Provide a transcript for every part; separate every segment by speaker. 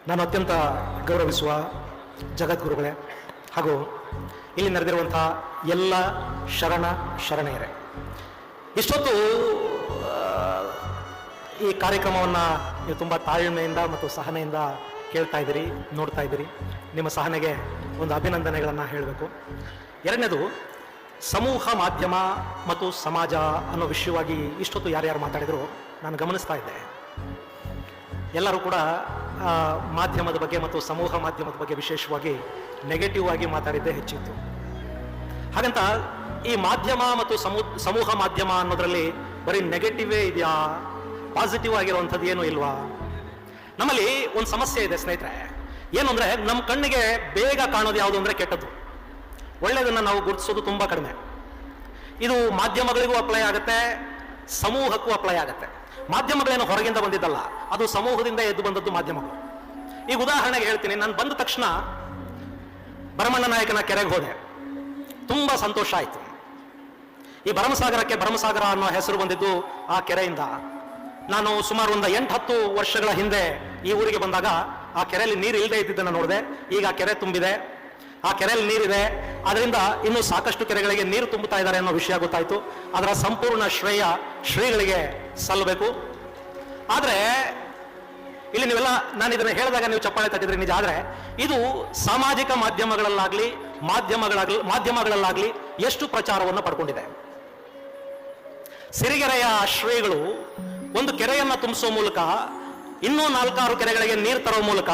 Speaker 1: ನಾನು ಅತ್ಯಂತ ಗೌರವಿಸುವ ಜಗದ್ಗುರುಗಳೇ ಹಾಗೂ ಇಲ್ಲಿ ನಡೆದಿರುವಂಥ ಎಲ್ಲ ಶರಣೆಯರೇ, ಇಷ್ಟೊತ್ತು ಈ ಕಾರ್ಯಕ್ರಮವನ್ನು ನೀವು ತುಂಬ ತಾಳ್ಮೆಯಿಂದ ಮತ್ತು ಸಹನೆಯಿಂದ ಕೇಳ್ತಾ ಇದ್ದೀರಿ, ನೋಡ್ತಾ ಇದ್ದೀರಿ. ನಿಮ್ಮ ಸಹನೆಗೆ ಒಂದು ಅಭಿನಂದನೆಗಳನ್ನು ಹೇಳಬೇಕು. ಎರಡನೇದು, ಸಮೂಹ ಮಾಧ್ಯಮ ಮತ್ತು ಸಮಾಜ ಅನ್ನೋ ವಿಷಯವಾಗಿ ಇಷ್ಟೊತ್ತು ಯಾರ್ಯಾರು ಮಾತಾಡಿದ್ರು ನಾನು ಗಮನಿಸ್ತಾ ಇದ್ದೆ. ಎಲ್ಲರೂ ಕೂಡ ಮಾಧ್ಯಮದ ಬಗ್ಗೆ ಮತ್ತು ಸಮೂಹ ಮಾಧ್ಯಮದ ಬಗ್ಗೆ ವಿಶೇಷವಾಗಿ ನೆಗೆಟಿವ್ ಆಗಿ ಮಾತಾಡಿದ್ದೇ ಹೆಚ್ಚಿತ್ತು. ಹಾಗಂತ ಈ ಮಾಧ್ಯಮ ಮತ್ತು ಸಮೂಹ ಮಾಧ್ಯಮ ಅನ್ನೋದ್ರಲ್ಲಿ ಬರೀ ನೆಗೆಟಿವೇ ಇದೆಯಾ, ಪಾಸಿಟಿವ್ ಆಗಿರುವಂಥದ್ದು ಏನೂ ಇಲ್ವಾ? ನಮ್ಮಲ್ಲಿ ಒಂದು ಸಮಸ್ಯೆ ಇದೆ ಸ್ನೇಹಿತರೆ. ಏನು ಅಂದರೆ, ನಮ್ಮ ಕಣ್ಣಿಗೆ ಬೇಗ ಕಾಣೋದು ಯಾವುದು ಅಂದರೆ ಕೆಟ್ಟದ್ದು. ಒಳ್ಳೆಯದನ್ನು ನಾವು ಗುರುತಿಸೋದು ತುಂಬ ಕಡಿಮೆ. ಇದು ಮಾಧ್ಯಮಗಳಿಗೂ ಅಪ್ಲೈ ಆಗುತ್ತೆ, ಸಮೂಹಕ್ಕೂ ಅಪ್ಲೈ ಆಗುತ್ತೆ. ಮಾಧ್ಯಮಗಳೇನು ಹೊರಗಿಂದ ಬಂದಿದ್ದಲ್ಲ, ಅದು ಸಮೂಹದಿಂದ ಎದ್ದು ಬಂದದ್ದು ಮಾಧ್ಯಮಗಳು. ಈಗ ಉದಾಹರಣೆಗೆ ಹೇಳ್ತೀನಿ, ನಾನು ಬಂದ ತಕ್ಷಣ ಭರಮಣ್ಣ ನಾಯಕನ ಕೆರೆಗೆ ಹೋದೆ. ತುಂಬ ಸಂತೋಷ ಆಯಿತು. ಈ ಭರಮಸಾಗರಕ್ಕೆ ಭರಮಸಾಗರ ಅನ್ನೋ ಹೆಸರು ಬಂದಿದ್ದು ಆ ಕೆರೆಯಿಂದ. ನಾನು ಸುಮಾರು ಒಂದು 8-10 ವರ್ಷಗಳ ಹಿಂದೆ ಈ ಊರಿಗೆ ಬಂದಾಗ ಆ ಕೆರೆಯಲ್ಲಿ ನೀರು ಇಲ್ಲದೆ ಇದ್ದಿದ್ದನ್ನು ನೋಡಿದೆ. ಈಗ ಆ ಕೆರೆ ತುಂಬಿದೆ, ಆ ಕೆರೆಯಲ್ಲಿ ನೀರಿದೆ. ಅದರಿಂದ ಇನ್ನೂ ಸಾಕಷ್ಟು ಕೆರೆಗಳಿಗೆ ನೀರು ತುಂಬುತ್ತಾ ಇದ್ದಾರೆ ಅನ್ನೋ ವಿಷಯ ಗೊತ್ತಾಯಿತು. ಅದರ ಸಂಪೂರ್ಣ ಶ್ರೇಯ ಶ್ರೀಗಳಿಗೆ ಸಲ್ಲಬೇಕು. ಆದರೆ ಇಲ್ಲಿ ನೀವೆಲ್ಲ, ನಾನು ಇದನ್ನು ಹೇಳಿದಾಗ ನೀವು ಚಪ್ಪಾಳೆ ತಟ್ಟಿದ್ರಿ ನಿಜ. ಆದರೆ ಇದು ಸಾಮಾಜಿಕ ಮಾಧ್ಯಮಗಳಲ್ಲಾಗಲಿ ಎಷ್ಟು ಪ್ರಚಾರವನ್ನು ಪಡ್ಕೊಂಡಿದೆ. ಸಿರಿಗೆರೆಯ ಶ್ರೀಗಳು ಒಂದು ಕೆರೆಯನ್ನು ತುಂಬಿಸೋ ಮೂಲಕ ಇನ್ನೂ 4-6 ಕೆರೆಗಳಿಗೆ ನೀರು ತರೋ ಮೂಲಕ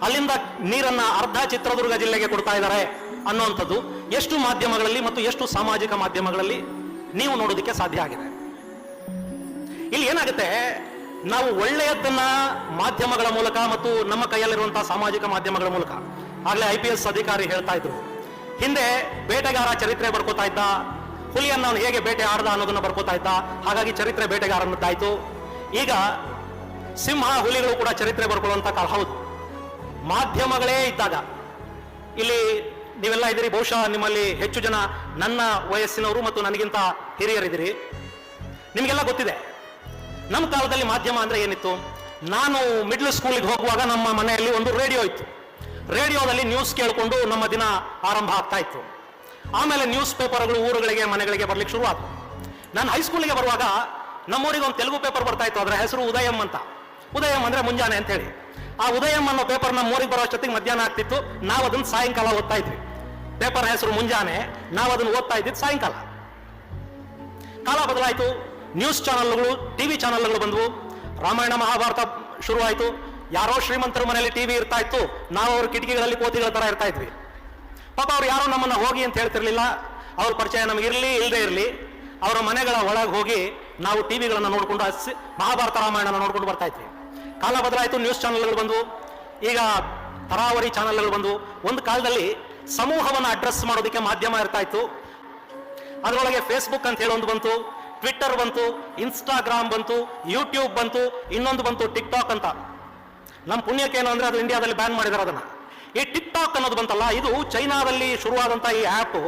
Speaker 1: ಅಲ್ಲಿಂದ ನೀರನ್ನ ಅರ್ಧ ಚಿತ್ರದುರ್ಗ ಜಿಲ್ಲೆಗೆ ಕೊಡ್ತಾ ಇದ್ದಾರೆ ಅನ್ನುವಂಥದ್ದು ಎಷ್ಟು ಮಾಧ್ಯಮಗಳಲ್ಲಿ ಮತ್ತು ಎಷ್ಟು ಸಾಮಾಜಿಕ ಮಾಧ್ಯಮಗಳಲ್ಲಿ ನೀವು ನೋಡೋದಕ್ಕೆ ಸಾಧ್ಯ ಆಗಿದೆ. ಇಲ್ಲಿ ಏನಾಗುತ್ತೆ, ನಾವು ಒಳ್ಳೆಯದನ್ನ ಮಾಧ್ಯಮಗಳ ಮೂಲಕ ಮತ್ತು ನಮ್ಮ ಕೈಯಲ್ಲಿರುವಂತಹ ಸಾಮಾಜಿಕ ಮಾಧ್ಯಮಗಳ ಮೂಲಕ, ಆಗಲೇ IPS ಅಧಿಕಾರಿ ಹೇಳ್ತಾ ಇದ್ರು, ಹಿಂದೆ ಬೇಟೆಗಾರ ಚರಿತ್ರೆ ಬರ್ಕೋತಾ ಇದ್ದ, ಹುಲಿಯನ್ನು ಅವನು ಹೇಗೆ ಬೇಟೆ ಆಡ್ದ ಅನ್ನೋದನ್ನ ಬರ್ಕೋತಾ ಇದ್ದ, ಹಾಗಾಗಿ ಚರಿತ್ರೆ ಬೇಟೆಗಾರನದ್ದಾಯ್ತು. ಈಗ ಸಿಂಹ ಹುಲಿಗಳು ಕೂಡ ಚರಿತ್ರೆ ಬರ್ಕೊಳ್ಳುವಂತ ಕಾಲ. ಹೌದು, ಮಾಧ್ಯಮಗಳೇ ಇದ್ದಾಗ. ಇಲ್ಲಿ ನೀವೆಲ್ಲ ಇದ್ದೀರಿ, ಬಹುಶಃ ನಿಮ್ಮಲ್ಲಿ ಹೆಚ್ಚು ಜನ ನನ್ನ ವಯಸ್ಸಿನವರು ಮತ್ತು ನನಗಿಂತ ಹಿರಿಯರಿದ್ದೀರಿ. ನಿಮಗೆಲ್ಲ ಗೊತ್ತಿದೆ, ನಮ್ಮ ಕಾಲದಲ್ಲಿ ಮಾಧ್ಯಮ ಅಂದ್ರೆ ಏನಿತ್ತು. ನಾನು ಮಿಡ್ಲ್ ಸ್ಕೂಲಿಗೆ ಹೋಗುವಾಗ ನಮ್ಮ ಮನೆಯಲ್ಲಿ ಒಂದು ರೇಡಿಯೋ ಇತ್ತು. ರೇಡಿಯೋದಲ್ಲಿ ನ್ಯೂಸ್ ಕೇಳಿಕೊಂಡು ನಮ್ಮ ದಿನ ಆರಂಭ ಆಗ್ತಾ ಇತ್ತು. ಆಮೇಲೆ ನ್ಯೂಸ್ ಪೇಪರ್ಗಳು ಊರುಗಳಿಗೆ ಮನೆಗಳಿಗೆ ಬರ್ಲಿಕ್ಕೆ ಶುರುವಾದ. ನಾನು ಹೈಸ್ಕೂಲಿಗೆ ಬರುವಾಗ ನಮ್ಮೂರಿಗೆ ಒಂದು ತೆಲುಗು ಪೇಪರ್ ಬರ್ತಾ ಇತ್ತು. ಅದರ ಹೆಸರು ಉದಯಂ ಅಂತ. ಉದಯಂ ಅಂದ್ರೆ ಮುಂಜಾನೆ ಅಂತ ಹೇಳಿ. ಆ ಉದಯಂ ಅನ್ನೋ ಪೇಪರ್ ನಮ್ಮ ಊರಿಗೆ ಬರೋ ಅಷ್ಟೊತ್ತಿಗೆ ಮಧ್ಯಾಹ್ನ ಆಗ್ತಿತ್ತು. ನಾವು ಅದನ್ನ ಸಾಯಂಕಾಲ ಓದ್ತಾ ಇದ್ವಿ. ಪೇಪರ್ ಹೆಸರು ಮುಂಜಾನೆ, ನಾವು ಅದನ್ನು ಓದ್ತಾ ಇದ್ದಿದ್ದು ಸಾಯಂಕಾಲ. ಕಾಲ ಬದಲಾಯಿತು, ನ್ಯೂಸ್ ಚಾನಲ್ಗಳು, ಟಿವಿ ಚಾನಲ್ಗಳು ಬಂದವು. ರಾಮಾಯಣ ಮಹಾಭಾರತ ಶುರುವಾಯಿತು. ಯಾರೋ ಶ್ರೀಮಂತರ ಮನೆಯಲ್ಲಿ ಟಿವಿ ಇರ್ತಾ ಇತ್ತು, ನಾವು ಅವ್ರ ಕಿಟಕಿಗಳಲ್ಲಿ ಕೋತಿಗಳ ತರ ಇರ್ತಾ ಇದ್ವಿ. ಪಾಪ ಅವ್ರು ಯಾರೋ ನಮ್ಮನ್ನ ಹೋಗಿ ಅಂತ ಹೇಳ್ತಿರ್ಲಿಲ್ಲ. ಅವ್ರ ಪರಿಚಯ ನಮಗೆ ಇರಲಿ ಇಲ್ಲದೆ ಇರಲಿ, ಅವರ ಮನೆಗಳ ಒಳಗೆ ಹೋಗಿ ನಾವು ಟಿವಿಗಳನ್ನು ನೋಡ್ಕೊಂಡು ಮಹಾಭಾರತ ರಾಮಾಯಣ ನೋಡ್ಕೊಂಡು ಬರ್ತಾ ಇದ್ವಿ. ಕಾಲ ಬದಲಾಯಿತು, ನ್ಯೂಸ್ ಚಾನಲ್ಗಳು ಬಂದವು. ಈಗ ತರಾವರಿ ಚಾನಲ್ಗಳು ಬಂದವು. ಒಂದು ಕಾಲದಲ್ಲಿ ಸಮೂಹವನ್ನು ಅಡ್ರೆಸ್ ಮಾಡೋದಕ್ಕೆ ಮಾಧ್ಯಮ ಇರ್ತಾ ಇತ್ತು. ಅದರೊಳಗೆ ಫೇಸ್ಬುಕ್ ಅಂತ ಹೇಳೊಂದು ಬಂತು, ಟ್ವಿಟ್ಟರ್ ಬಂತು, ಇನ್ಸ್ಟಾಗ್ರಾಮ್ ಬಂತು, ಯೂಟ್ಯೂಬ್ ಬಂತು, ಇನ್ನೊಂದು ಬಂತು ಟಿಕ್ಟಾಕ್ ಅಂತ. ನಮ್ಮ ಪುಣ್ಯಕ್ಕೆ ಏನು ಅಂದ್ರೆ ಅದು ಇಂಡಿಯಾದಲ್ಲಿ ಬ್ಯಾನ್ ಮಾಡಿದಾರೆ ಅದನ್ನ. ಈ ಟಿಕ್ಟಾಕ್ ಅನ್ನೋದು ಬಂತಲ್ಲ, ಇದು ಚೈನಾದಲ್ಲಿ ಶುರುವಾದಂತ ಈ ಆ್ಯಪ್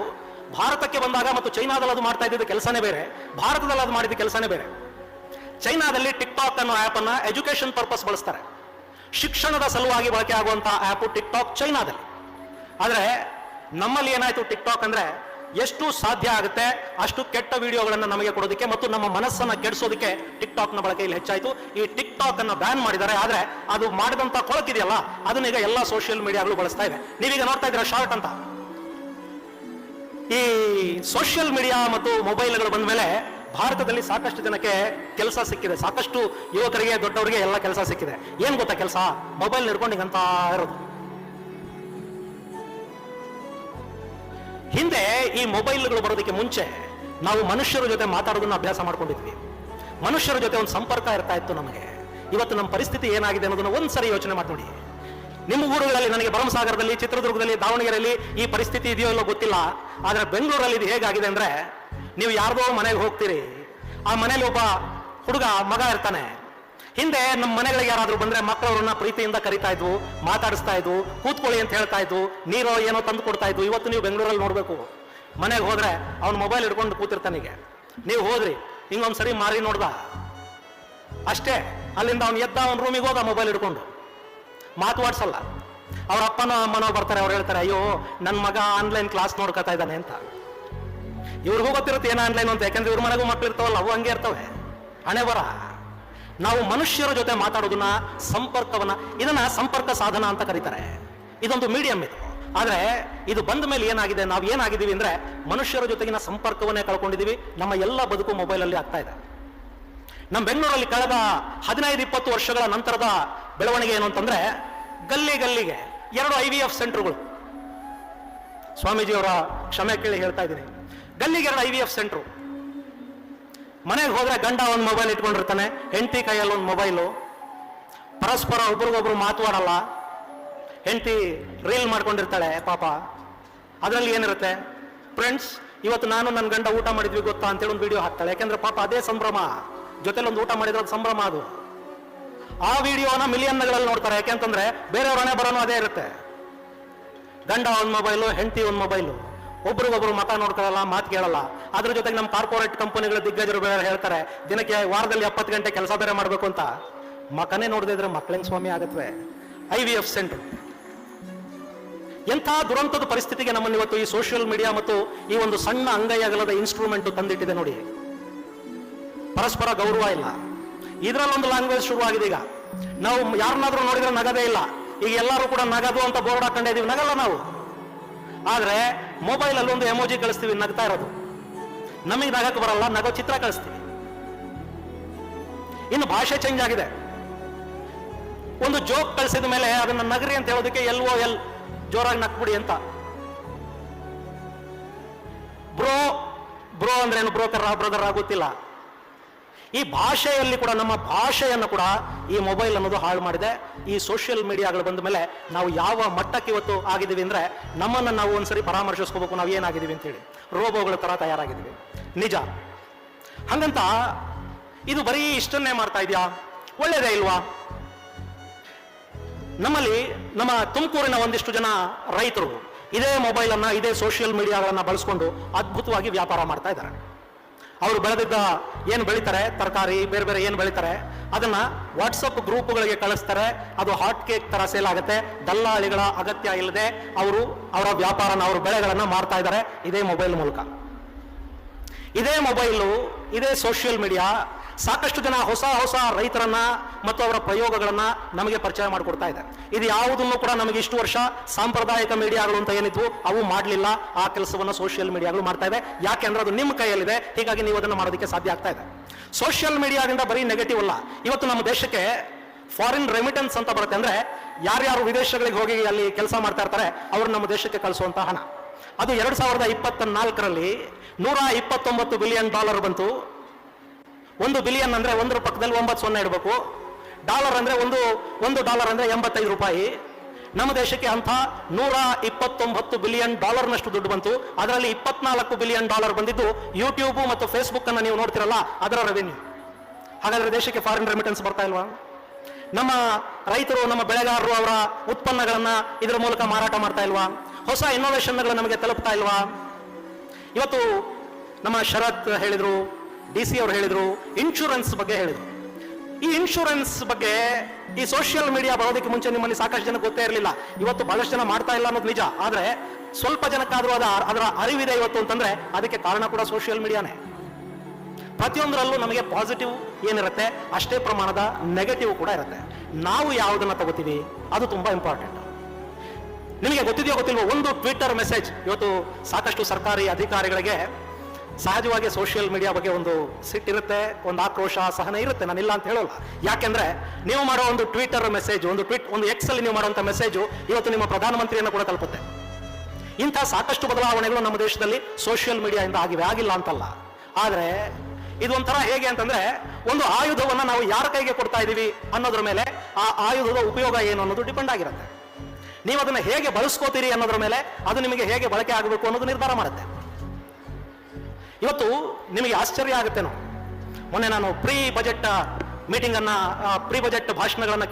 Speaker 1: ಭಾರತಕ್ಕೆ ಬಂದಾಗ ಮತ್ತು ಚೈನಾದಲ್ಲಿ ಅದು ಮಾಡ್ತಾ ಇದ್ದಿದ್ದ ಕೆಲಸನೇ ಬೇರೆ, ಭಾರತದಲ್ಲಿ ಅದು ಮಾಡಿದ ಕೆಲಸನೇ ಬೇರೆ. ಚೈನಾದಲ್ಲಿ ಟಿಕ್ಟಾಕ್ ಅನ್ನೋ ಆ್ಯಪ್ ಅನ್ನ ಎಜುಕೇಶನ್ ಪರ್ಪಸ್ ಬಳಸ್ತಾರೆ. ಶಿಕ್ಷಣದ ಸಲುವಾಗಿ ಬಳಕೆ ಆಗುವಂತ ಆ್ಯಪ್ ಟಿಕ್ಟಾಕ್ ಚೈನಾದಲ್ಲಿ. ಆದರೆ ನಮ್ಮಲ್ಲಿ ಏನಾಯ್ತು, ಟಿಕ್ಟಾಕ್ ಅಂದ್ರೆ ಎಷ್ಟು ಸಾಧ್ಯ ಆಗುತ್ತೆ ಅಷ್ಟು ಕೆಟ್ಟ ವಿಡಿಯೋಗಳನ್ನು ನಮಗೆ ಕೊಡೋದಕ್ಕೆ ಮತ್ತು ನಮ್ಮ ಮನಸ್ಸನ್ನ ಕೆಡಿಸೋದಕ್ಕೆ ಟಿಕ್ಟಾಕ್ನ ಬಳಕೆ ಇಲ್ಲಿ ಹೆಚ್ಚಾಯಿತು. ಈ ಟಿಕ್ಟಾಕ್ ಅನ್ನು ಬ್ಯಾನ್ ಮಾಡಿದ್ದಾರೆ. ಆದ್ರೆ ಅದು ಮಾಡಿದಂತ ಕೊಳಕಿದೆಯಲ್ಲ, ಅದನ್ನ ಈಗ ಎಲ್ಲ ಸೋಷಿಯಲ್ ಮೀಡಿಯಾಗಳು ಬಳಸ್ತಾ ಇವೆ. ನೀವೀಗ ನೋಡ್ತಾ ಇದ್ದೀರಾ ಶಾರ್ಟ್ ಅಂತ. ಈ ಸೋಷಿಯಲ್ ಮೀಡಿಯಾ ಮತ್ತು ಮೊಬೈಲ್ಗಳು ಬಂದ ಮೇಲೆ ಭಾರತದಲ್ಲಿ ಸಾಕಷ್ಟು ಜನಕ್ಕೆ ಕೆಲಸ ಸಿಕ್ಕಿದೆ. ಸಾಕಷ್ಟು ಯುವಕರಿಗೆ, ದೊಡ್ಡವರಿಗೆ ಎಲ್ಲ ಕೆಲಸ ಸಿಕ್ಕಿದೆ. ಏನ್ ಗೊತ್ತಾ ಕೆಲಸ? ಮೊಬೈಲ್ ನಿರ್ಕೊಂಡಿಗಂತ ಇರೋದು. ಹಿಂದೆ ಈ ಮೊಬೈಲ್ಗಳು ಬರೋದಕ್ಕೆ ಮುಂಚೆ ನಾವು ಮನುಷ್ಯರ ಜೊತೆ ಮಾತಾಡೋದನ್ನ ಅಭ್ಯಾಸ ಮಾಡ್ಕೊಂಡಿದ್ವಿ. ಮನುಷ್ಯರ ಜೊತೆ ಒಂದು ಸಂಪರ್ಕ ಇರ್ತಾ ಇತ್ತು ನಮಗೆ. ಇವತ್ತು ನಮ್ಮ ಪರಿಸ್ಥಿತಿ ಏನಾಗಿದೆ ಅನ್ನೋದನ್ನ ಒಂದ್ಸರಿ ಯೋಚನೆ ಮಾಡಿ ನೋಡಿ. ನಿಮ್ಮ ಊರುಗಳಲ್ಲಿ, ನನಗೆ ಭರಮಸಾಗರದಲ್ಲಿ, ಚಿತ್ರದುರ್ಗದಲ್ಲಿ, ದಾವಣಗೆರೆಯಲ್ಲಿ ಈ ಪರಿಸ್ಥಿತಿ ಇದೆಯೋ ಇಲ್ಲೋ ಗೊತ್ತಿಲ್ಲ. ಆದ್ರೆ ಬೆಂಗಳೂರಲ್ಲಿ ಇದು ಹೇಗಾಗಿದೆ ಅಂದ್ರೆ, ನೀವು ಯಾರ್ದೋ ಮನೆಗೆ ಹೋಗ್ತೀರಿ, ಆ ಮನೇಲಿ ಒಬ್ಬ ಹುಡುಗ ಮಗ ಇರ್ತಾನೆ. ಹಿಂದೆ ನಮ್ಮ ಮನೆಗಳಿಗೆ ಯಾರಾದ್ರೂ ಬಂದ್ರೆ ಮಕ್ಕಳವ್ರನ್ನ ಪ್ರೀತಿಯಿಂದ ಕರಿತಾ ಇದ್ವು, ಮಾತಾಡಿಸ್ತಾ ಇದ್ವು, ಕೂತ್ಕೊಳ್ಳಿ ಅಂತ ಹೇಳ್ತಾ ಇದ್ವು, ನೀರೋ ಏನೋ ತಂದು ಕೊಡ್ತಾ ಇದ್ವು. ಇವತ್ತು ನೀವು ಬೆಂಗಳೂರಲ್ಲಿ ನೋಡ್ಬೇಕು, ಮನೆಗೆ ಹೋದ್ರೆ ಅವ್ನು ಮೊಬೈಲ್ ಹಿಡ್ಕೊಂಡು ಕೂತಿರ್ತಾನಿಗೆ. ನೀವು ಹೋದ್ರಿ, ಹಿಂಗೊಂದ್ಸರಿ ಮಾರಿ ನೋಡ್ದ ಅಷ್ಟೇ, ಅಲ್ಲಿಂದ ಅವ್ನು ಎದ್ದ, ಅವ್ನ ರೂಮಿಗೆ ಹೋದ ಮೊಬೈಲ್ ಹಿಡ್ಕೊಂಡು. ಮಾತಾಡ್ಸಲ್ಲ. ಅವ್ರ ಅಪ್ಪನೋ ಅಮ್ಮನೋ ಬರ್ತಾರೆ, ಅವ್ರು ಹೇಳ್ತಾರೆ, ಅಯ್ಯೋ ನನ್ನ ಮಗ ಆನ್ಲೈನ್ ಕ್ಲಾಸ್ ನೋಡ್ಕೊತಾ ಇದ್ದಾನೆ ಅಂತ. ಇವ್ರಿಗೂ ಗೊತ್ತಿರುತ್ತೆ ಏನು ಆನ್ಲೈನ್ ಅಂತ, ಯಾಕಂದ್ರೆ ಇವ್ರ ಮನೆಗೂ ಮಕ್ಳು ಇರ್ತಾವಲ್ಲ, ಅವು ಹಂಗೆ ಇರ್ತವೆ. ಹಣೆ ಬರ. ನಾವು ಮನುಷ್ಯರ ಜೊತೆ ಮಾತಾಡೋದನ್ನ, ಸಂಪರ್ಕವನ್ನ, ಇದನ್ನ ಸಂಪರ್ಕ ಸಾಧನ ಅಂತ ಕರೀತಾರೆ. ಇದೊಂದು ಮೀಡಿಯಂ ಇದು. ಆದ್ರೆ ಇದು ಬಂದ ಮೇಲೆ ಏನಾಗಿದೆ, ನಾವು ಏನಾಗಿದ್ದೀವಿ ಅಂದ್ರೆ ಮನುಷ್ಯರ ಜೊತೆಗಿನ ಸಂಪರ್ಕವನ್ನೇ ಕಳ್ಕೊಂಡಿದ್ದೀವಿ. ನಮ್ಮ ಎಲ್ಲ ಬದುಕು ಮೊಬೈಲಲ್ಲಿ ಆಗ್ತಾ ಇದೆ. ನಮ್ಮ ಬೆಂಗಳೂರಲ್ಲಿ ಕಳೆದ 15-20 ವರ್ಷಗಳ ನಂತರದ ಬೆಳವಣಿಗೆ ಏನು ಅಂತಂದ್ರೆ, ಗಲ್ಲಿ ಗಲ್ಲಿಗೆ 2 IVF ಸೆಂಟರ್ಗಳು. ಸ್ವಾಮೀಜಿಯವರ ಕ್ಷಮೆ ಕೇಳಿ ಹೇಳ್ತಾ ಇದ್ದೀನಿ. ಗಲ್ಲಿಗೆ 2 IVF ಸೆಂಟ್ರು. ಮನೆಗೆ ಹೋದ್ರೆ ಗಂಡ ಒಂದು ಮೊಬೈಲ್ ಇಟ್ಕೊಂಡಿರ್ತಾನೆ, ಹೆಂಡತಿ ಕೈಯಲ್ಲಿ ಒಂದು ಮೊಬೈಲು, ಪರಸ್ಪರ ಒಬ್ರಿಗೊಬ್ರು ಮಾತಾಡಲ್ಲ. ಹೆಂಡತಿ ರೀಲ್ ಮಾಡ್ಕೊಂಡಿರ್ತಾಳೆ ಪಾಪ. ಅದರಲ್ಲಿ ಏನಿರುತ್ತೆ, ಫ್ರೆಂಡ್ಸ್ ಇವತ್ತು ನಾನು ನನ್ನ ಗಂಡ ಊಟ ಮಾಡಿದ್ವಿ ಗೊತ್ತಾ ಅಂತೇಳಿ ಒಂದು ವಿಡಿಯೋ ಹಾಕ್ತಾಳೆ. ಯಾಕೆಂದ್ರೆ ಪಾಪ ಅದೇ ಸಂಭ್ರಮ, ಜೊತೆಲಿ ಒಂದು ಊಟ ಮಾಡಿದ್ರೆ ಅದು ಸಂಭ್ರಮ. ಅದು ಆ ವಿಡಿಯೋನ ಮಿಲಿಯನ್ಗಳಲ್ಲಿ ನೋಡ್ತಾರೆ. ಯಾಕೆಂತಂದ್ರೆ ಬೇರೆಯವ್ರನೇ ಬರೋನು ಅದೇ ಇರುತ್ತೆ. ಗಂಡ ಒಂದು ಮೊಬೈಲು, ಹೆಂಡತಿ ಒಂದು ಮೊಬೈಲು, ಒಬ್ರಿಗೊಬ್ರು ಮತ ನೋಡ್ಕೊಳ್ಳಲ್ಲ, ಮಾತು ಕೇಳಲ್ಲ. ಅದ್ರ ಜೊತೆಗೆ ನಮ್ಮ ಕಾರ್ಪೊರೇಟ್ ಕಂಪನಿಗಳ ದಿಗ್ಗಜರು ಬೇರೆ ಹೇಳ್ತಾರೆ, ದಿನಕ್ಕೆ ವಾರದಲ್ಲಿ 70 ಗಂಟೆ ಕೆಲಸ ಬೇರೆ ಮಾಡಬೇಕು ಅಂತ. ಮಕನೇ ನೋಡದಿದ್ರೆ ಮಕ್ಕಳಿಂಗ್ ಸ್ವಾಮಿ ಆಗತ್ವೆ. IVF centre. ಎಂಥ ದುರಂತದ ಪರಿಸ್ಥಿತಿಗೆ ನಮ್ಮನ್ನು ಇವತ್ತು ಈ ಸೋಷಿಯಲ್ ಮೀಡಿಯಾ ಮತ್ತು ಈ ಒಂದು ಸಣ್ಣ ಅಂಗೈ ಅಗಲದ ಇನ್ಸ್ಟ್ರೂಮೆಂಟ್ ತಂದಿಟ್ಟಿದೆ ನೋಡಿ. ಪರಸ್ಪರ ಗೌರವ ಇಲ್ಲ. ಇದರಲ್ಲೊಂದು ಲ್ಯಾಂಗ್ವೇಜ್ ಶುರುವಾಗಿದೆ. ಈಗ ನಾವು ಯಾರನ್ನಾದ್ರೂ ನೋಡಿದ್ರೆ ನಗದೇ ಇಲ್ಲ. ಈಗ ಎಲ್ಲರೂ ಕೂಡ ನಗದು ಅಂತ ಬೋರ್ಡ್ ಹಾಕೊಂಡಿದೀವಿ, ನಗಲ್ಲ ನಾವು. ಆದ್ರೆ ಮೊಬೈಲ್ ಅಲ್ಲಿ ಒಂದು ಎಮೋಜಿ ಕಳಿಸ್ತೀವಿ, ನಗ್ತಾ ಇರೋದು. ನಮಗೆ ನಗಕ್ಕೆ ಬರಲ್ಲ, ನಗೋ ಚಿತ್ರ ಕಳಿಸ್ತೀವಿ. ಇನ್ನು ಭಾಷೆ ಚೇಂಜ್ ಆಗಿದೆ. ಒಂದು ಜೋಕ್ ಕಳಿಸಿದ ಮೇಲೆ ಅದನ್ನ ನಗರಿ ಅಂತ ಹೇಳೋದಕ್ಕೆ LOL, ಜೋರಾಗಿ ನಕ್ಬಿಡಿ ಅಂತ. ಬ್ರೋ ಬ್ರೋ ಅಂದ್ರೆ ಏನು, ಬ್ರೋಕರ್ ಬ್ರದರ್ ಆಗುತ್ತಿಲ್ಲ. ಈ ಭಾಷೆಯಲ್ಲಿ ಕೂಡ, ನಮ್ಮ ಭಾಷೆಯನ್ನು ಕೂಡ ಈ ಮೊಬೈಲ್ ಅನ್ನೋದು ಹಾಳು ಮಾಡಿದೆ. ಈ ಸೋಷಿಯಲ್ ಮೀಡಿಯಾಗಳು ಬಂದ ಮೇಲೆ ನಾವು ಯಾವ ಮಟ್ಟಕ್ಕೆ ಇವತ್ತು ಆಗಿದ್ದೀವಿ ಅಂದ್ರೆ, ನಮ್ಮನ್ನು ನಾವು ಒಂದ್ಸರಿ ಪರಾಮರ್ಶಿಸ್ಕೋಬೇಕು, ನಾವು ಏನಾಗಿದ್ದೀವಿ ಅಂತೇಳಿ. ರೋಬೋಗಳ ತರ ತಯಾರಾಗಿದ್ದೀವಿ, ನಿಜ. ಹಂಗಂತ ಇದು ಬರೀ ಇಷ್ಟನ್ನೇ ಮಾಡ್ತಾ ಇದೆಯಾ? ಒಳ್ಳೇದೇ ಇಲ್ವಾ? ನಮ್ಮಲ್ಲಿ ನಮ್ಮ ತುಮಕೂರಿನ ಒಂದಿಷ್ಟು ಜನ ರೈತರು ಇದೇ ಮೊಬೈಲ್ ಅನ್ನ, ಇದೇ ಸೋಷಿಯಲ್ ಮೀಡಿಯಾಗಳನ್ನ ಬಳಸ್ಕೊಂಡು ಅದ್ಭುತವಾಗಿ ವ್ಯಾಪಾರ ಮಾಡ್ತಾ ಇದ್ದಾರೆ. ಅವರು ಬೆಳೆದಿದ್ದ ಏನು ಬೆಳೀತಾರೆ, ತರಕಾರಿ ಬೇರೆ ಬೇರೆ ಏನು ಬೆಳೀತಾರೆ, ಅದನ್ನ ವಾಟ್ಸಪ್ ಗ್ರೂಪ್ಗಳಿಗೆ ಕಳಿಸ್ತಾರೆ. ಅದು ಹಾಟ್ ಕೇಕ್ ತರ ಸೇಲ್ ಆಗುತ್ತೆ. ದಲ್ಲಾಳಿಗಳ ಅಗತ್ಯ ಇಲ್ಲದೆ ಅವರು ಅವರ ವ್ಯಾಪಾರನ, ಅವರ ಬೆಳೆಗಳನ್ನ ಮಾರ್ತಾ ಇದ್ದಾರೆ ಇದೇ ಮೊಬೈಲ್ ಮೂಲಕ. ಇದೇ ಮೊಬೈಲು, ಇದೇ ಸೋಷಿಯಲ್ ಮೀಡಿಯಾ ಸಾಕಷ್ಟು ಜನ ಹೊಸ ಹೊಸ ರೈತರನ್ನ ಮತ್ತು ಅವರ ಪ್ರಯೋಗಗಳನ್ನ ನಮಗೆ ಪರಿಚಯ ಮಾಡಿಕೊಡ್ತಾ ಇದೆ. ಇದು ಯಾವುದನ್ನು ಕೂಡ ನಮಗೆ ಇಷ್ಟು ವರ್ಷ ಸಾಂಪ್ರದಾಯಿಕ ಮೀಡಿಯಾಗಳು ಅಂತ ಏನಿದ್ವು ಅವು ಮಾಡಲಿಲ್ಲ. ಆ ಕೆಲಸವನ್ನ ಸೋಷಿಯಲ್ ಮೀಡಿಯಾಗಳು ಮಾಡ್ತಾ ಇದೆ. ಯಾಕೆಂದ್ರೆ ಅದು ನಿಮ್ಮ ಕೈಯಲ್ಲಿದೆ, ಹೀಗಾಗಿ ನೀವು ಅದನ್ನು ಮಾಡೋದಕ್ಕೆ ಸಾಧ್ಯ ಆಗ್ತಾ ಇದೆ. ಸೋಷಿಯಲ್ ಮೀಡಿಯಾದಿಂದ ಬರೀ ನೆಗೆಟಿವ್ ಅಲ್ಲ. ಇವತ್ತು ನಮ್ಮ ದೇಶಕ್ಕೆ ಫಾರಿನ್ ರೆಮಿಟೆನ್ಸ್ ಅಂತ ಬರುತ್ತೆ. ಅಂದ್ರೆ ಯಾರ್ಯಾರು ವಿದೇಶಗಳಿಗೆ ಹೋಗಿ ಅಲ್ಲಿ ಕೆಲಸ ಮಾಡ್ತಾ ಇರ್ತಾರೆ ಅವರು ನಮ್ಮ ದೇಶಕ್ಕೆ ಕಳಿಸುವಂತ ಹಣ, ಅದು 2024ರಲ್ಲಿ $129 ಬಿಲಿಯನ್ ಬಂತು. 1 ಬಿಲಿಯನ್ ಅಂದ್ರೆ 1ರ ಪಕ್ಕದಲ್ಲಿ 9 ಸೊನ್ನೆ ಇಡಬೇಕು. ಡಾಲರ್ ಅಂದ್ರೆ ಒಂದು ಡಾಲರ್ ಅಂದ್ರೆ 85 ರೂಪಾಯಿ. ನಮ್ಮ ದೇಶಕ್ಕೆ ಅಂತ $129 ಬಿಲಿಯನ್ ನಷ್ಟು ದುಡ್ಡು ಬಂತು. ಅದರಲ್ಲಿ $24 ಬಿಲಿಯನ್ ಬಂದಿದ್ದು ಯೂಟ್ಯೂಬ್ ಮತ್ತು ಫೇಸ್ಬುಕ್ ಅನ್ನ ನೀವು ನೋಡ್ತಿರಲ್ಲ, ಅದರ ರೆವೆನ್ಯೂ. ಹಾಗಾದ್ರೆ ದೇಶಕ್ಕೆ ಫಾರಿನ್ ರೆಮಿಟೆನ್ಸ್ ಬರ್ತಾ ಇಲ್ವಾ? ನಮ್ಮ ರೈತರು, ನಮ್ಮ ಬೆಳೆಗಾರರು ಅವರ ಉತ್ಪನ್ನಗಳನ್ನ ಇದರ ಮೂಲಕ ಮಾರಾಟ ಮಾಡ್ತಾ ಇಲ್ವಾ? ಹೊಸ ಇನ್ನೋವೇಷನ್ಗಳು ನಮಗೆ ತಲುಪ್ತಾ ಇಲ್ವಾ? ಇವತ್ತು ನಮ್ಮ ಶರತ್ ಹೇಳಿದ್ರು, DC ಅವರು ಹೇಳಿದ್ರು, ಇನ್ಶೂರೆನ್ಸ್ ಬಗ್ಗೆ ಹೇಳಿದ್ರು. ಈ ಇನ್ಶೂರೆನ್ಸ್ ಬಗ್ಗೆ ಈ ಸೋಷಿಯಲ್ ಮೀಡಿಯಾ ಬರೋದಕ್ಕೆ ಮುಂಚೆ ನಿಮ್ಮಲ್ಲಿ ಸಾಕಷ್ಟು ಜನ ಗೊತ್ತೇ ಇರಲಿಲ್ಲ. ಇವತ್ತು ಬಹಳಷ್ಟು ಜನ ಮಾಡ್ತಾ ಇಲ್ಲ ಅನ್ನೋದು ನಿಜ. ಆದ್ರೆ ಸ್ವಲ್ಪ ಜನಕ್ಕಾದ್ರೂ ಅದರ ಅರಿವಿದೆ ಇವತ್ತು ಅಂತಂದ್ರೆ ಅದಕ್ಕೆ ಕಾರಣ ಕೂಡ ಸೋಷಿಯಲ್ ಮೀಡಿಯಾನೇ. ಪ್ರತಿಯೊಂದರಲ್ಲೂ ನಮಗೆ ಪಾಸಿಟಿವ್ ಏನಿರುತ್ತೆ ಅಷ್ಟೇ ಪ್ರಮಾಣದ ನೆಗೆಟಿವ್ ಕೂಡ ಇರುತ್ತೆ. ನಾವು ಯಾವುದನ್ನ ತಗೋತೀವಿ ಅದು ತುಂಬಾ ಇಂಪಾರ್ಟೆಂಟ್. ನಿಮಗೆ ಗೊತ್ತಿದೆಯೋ ಗೊತ್ತಿಲ್ವೋ, ಒಂದು ಟ್ವಿಟರ್ ಮೆಸೇಜ್ ಇವತ್ತು ಸಾಕಷ್ಟು ಸರ್ಕಾರಿ ಅಧಿಕಾರಿಗಳಿಗೆ ಸಹಜವಾಗಿ ಸೋಷಿಯಲ್ ಮೀಡಿಯಾ ಬಗ್ಗೆ ಒಂದು ಸಿಟ್ಟಿರುತ್ತೆ, ಒಂದು ಆಕ್ರೋಶ, ಸಹನೆ ಇರುತ್ತೆ. ನಾನಿಲ್ಲ ಅಂತ ಹೇಳೋಲ್ಲ. ಯಾಕೆಂದ್ರೆ ನೀವು ಮಾಡೋ ಒಂದು ಟ್ವಿಟರ್ ಮೆಸೇಜ್, ಒಂದು ಎಕ್ಸ್ ಅಲ್ಲಿ ನೀವು ಮಾಡುವಂತ ಮೆಸೇಜು ಇವತ್ತು ನಿಮ್ಮ ಪ್ರಧಾನಮಂತ್ರಿಯನ್ನು ಕೂಡ ತಲುಪುತ್ತೆ. ಇಂಥ ಸಾಕಷ್ಟು ಬದಲಾವಣೆಗಳು ನಮ್ಮ ದೇಶದಲ್ಲಿ ಸೋಷಿಯಲ್ ಮೀಡಿಯಾದಿಂದ ಆಗಿಲ್ಲ ಅಂತಲ್ಲ. ಆದ್ರೆ ಇದು ಒಂಥರ ಹೇಗೆ ಅಂತಂದ್ರೆ, ಒಂದು ಆಯುಧವನ್ನ ನಾವು ಯಾರ ಕೈಗೆ ಕೊಡ್ತಾ ಇದೀವಿ ಅನ್ನೋದ್ರ ಮೇಲೆ ಆ ಆಯುಧದ ಉಪಯೋಗ ಏನು ಅನ್ನೋದು ಡಿಪೆಂಡ್ ಆಗಿರುತ್ತೆ. ನೀವು ಅದನ್ನ ಹೇಗೆ ಬಳಸ್ಕೋತೀರಿ ಅನ್ನೋದ್ರ ಮೇಲೆ ಅದು ನಿಮಗೆ ಹೇಗೆ ಬಳಕೆ ಆಗಬೇಕು ಅನ್ನೋದು ನಿರ್ಧಾರ ಮಾಡುತ್ತೆ. ಇವತ್ತು ನಿಮಗೆ ಆಶ್ಚರ್ಯ ಆಗುತ್ತೇನೋ, ಮೊನ್ನೆ ನಾನು ಪ್ರೀ ಬಜೆಟ್ ಮೀಟಿಂಗ್ ಅನ್ನ, ಪ್ರೀ ಬಜೆಟ್ ಭಾಷಣಗಳನ್ನ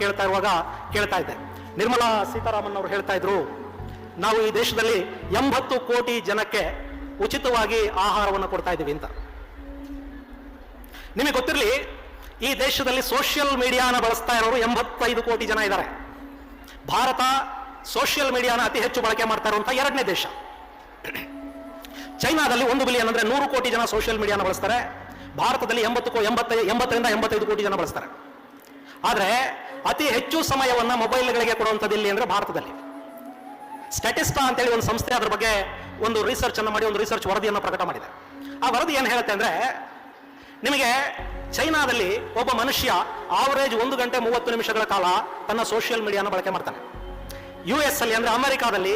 Speaker 1: ಕೇಳ್ತಾ ಇದ್ದೆ. ನಿರ್ಮಲಾ ಸೀತಾರಾಮನ್ ಅವರು ಹೇಳ್ತಾ ಇದ್ರು, ನಾವು ಈ ದೇಶದಲ್ಲಿ 80 ಕೋಟಿ ಜನಕ್ಕೆ ಉಚಿತವಾಗಿ ಆಹಾರವನ್ನು ಕೊಡ್ತಾ ಇದ್ದೀವಿ ಅಂತ. ನಿಮಗೆ ಗೊತ್ತಿರಲಿ, ಈ ದೇಶದಲ್ಲಿ ಸೋಷಿಯಲ್ ಮೀಡಿಯಾನ ಬಳಸ್ತಾ ಇರೋರು 85 ಕೋಟಿ ಜನ ಇದ್ದಾರೆ. ಭಾರತ ಸೋಷಿಯಲ್ ಮೀಡಿಯಾನ ಅತಿ ಹೆಚ್ಚು ಬಳಕೆ ಮಾಡ್ತಾ ಇರುವಂತಹ ಎರಡನೇ ದೇಶ. ಚೈನಾದಲ್ಲಿ 1 ಬಿಲಿಯನ್ ಅಂದ್ರೆ 100 ಕೋಟಿ ಜನ ಸೋಷಿಯಲ್ ಮೀಡಿಯಾನ ಬಳಸ್ತಾರೆ. ಭಾರತದಲ್ಲಿ 80ರಿಂದ 85 ಕೋಟಿ ಜನ ಬಳಸ್ತಾರೆ. ಆದ್ರೆ ಅತಿ ಹೆಚ್ಚು ಸಮಯವನ್ನ ಮೊಬೈಲ್ಗಳಿಗೆ ಕೊಡುವಂಥದ್ದು ಇಲ್ಲಿ ಅಂದ್ರೆ ಭಾರತದಲ್ಲಿ. ಸ್ಟ್ಯಾಟಿಸ್ಟಾ ಅಂತೇಳಿ ಒಂದು ಸಂಸ್ಥೆ ಅದರ ಬಗ್ಗೆ ಒಂದು ರಿಸರ್ಚ್ ಅನ್ನು ಮಾಡಿ ಒಂದು ರಿಸರ್ಚ್ ವರದಿಯನ್ನು ಪ್ರಕಟ ಮಾಡಿದೆ. ಆ ವರದಿ ಏನು ಹೇಳುತ್ತೆ ಅಂದ್ರೆ, ನಿಮಗೆ ಚೈನಾದಲ್ಲಿ ಒಬ್ಬ ಮನುಷ್ಯ ಆವರೇಜ್ 1 ಗಂಟೆ 30 ನಿಮಿಷಗಳ ಕಾಲ ತನ್ನ ಸೋಷಿಯಲ್ ಮೀಡಿಯಾನ ಬಳಕೆ ಮಾಡ್ತಾನೆ. US ಅಲ್ಲಿ ಅಂದ್ರೆ ಅಮೆರಿಕಾದಲ್ಲಿ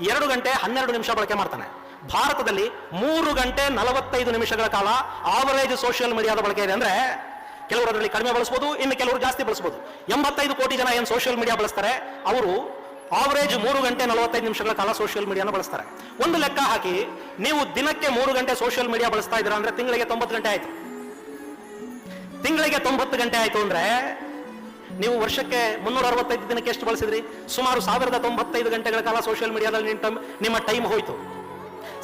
Speaker 1: 2 ಗಂಟೆ 12 ನಿಮಿಷ ಬಳಕೆ ಮಾಡ್ತಾನೆ. ಭಾರತದಲ್ಲಿ 3 ಗಂಟೆ 45 ನಿಮಿಷಗಳ ಕಾಲ ಆವರೇಜ್ ಸೋಷಿಯಲ್ ಮೀಡಿಯಾದ ಬಳಕೆ ಇದೆ. ಅಂದ್ರೆ ಕೆಲವರು ಅದರಲ್ಲಿ ಕಡಿಮೆ ಬಳಸಬಹುದು, ಇನ್ನು ಕೆಲವರು ಜಾಸ್ತಿ ಬಳಸಬಹುದು. 85 ಕೋಟಿ ಜನ ಏನು ಸೋಷಿಯಲ್ ಮೀಡಿಯಾ ಬಳಸ್ತಾರೆ, ಅವರು ಆವರೇಜ್ 3 ಗಂಟೆ 45 ನಿಮಿಷಗಳ ಕಾಲ ಸೋಷಿಯಲ್ ಮೀಡಿಯಾನ ಬಳಸ್ತಾರೆ. ಒಂದು ಲೆಕ್ಕ ಹಾಕಿ, ನೀವು ದಿನಕ್ಕೆ 3 ಗಂಟೆ ಸೋಷಿಯಲ್ ಮೀಡಿಯಾ ಬಳಸ್ತಾ ಇದ್ದೀರಾ ಅಂದ್ರೆ ತಿಂಗಳಿಗೆ 90 ಗಂಟೆ ಆಯ್ತು. ತಿಂಗಳಿಗೆ 90 ಗಂಟೆ ಆಯ್ತು ಅಂದ್ರೆ ನೀವು ವರ್ಷಕ್ಕೆ 365 ದಿನಕ್ಕೆ ಎಷ್ಟು ಬಳಸಿದ್ರಿ? ಸುಮಾರು 1095 ಗಂಟೆಗಳ ಕಾಲ ಸೋಷಿಯಲ್ ಮೀಡಿಯಾದಲ್ಲಿ ನಿಮ್ಮ ಟೈಮ್ ಹೋಯ್ತು.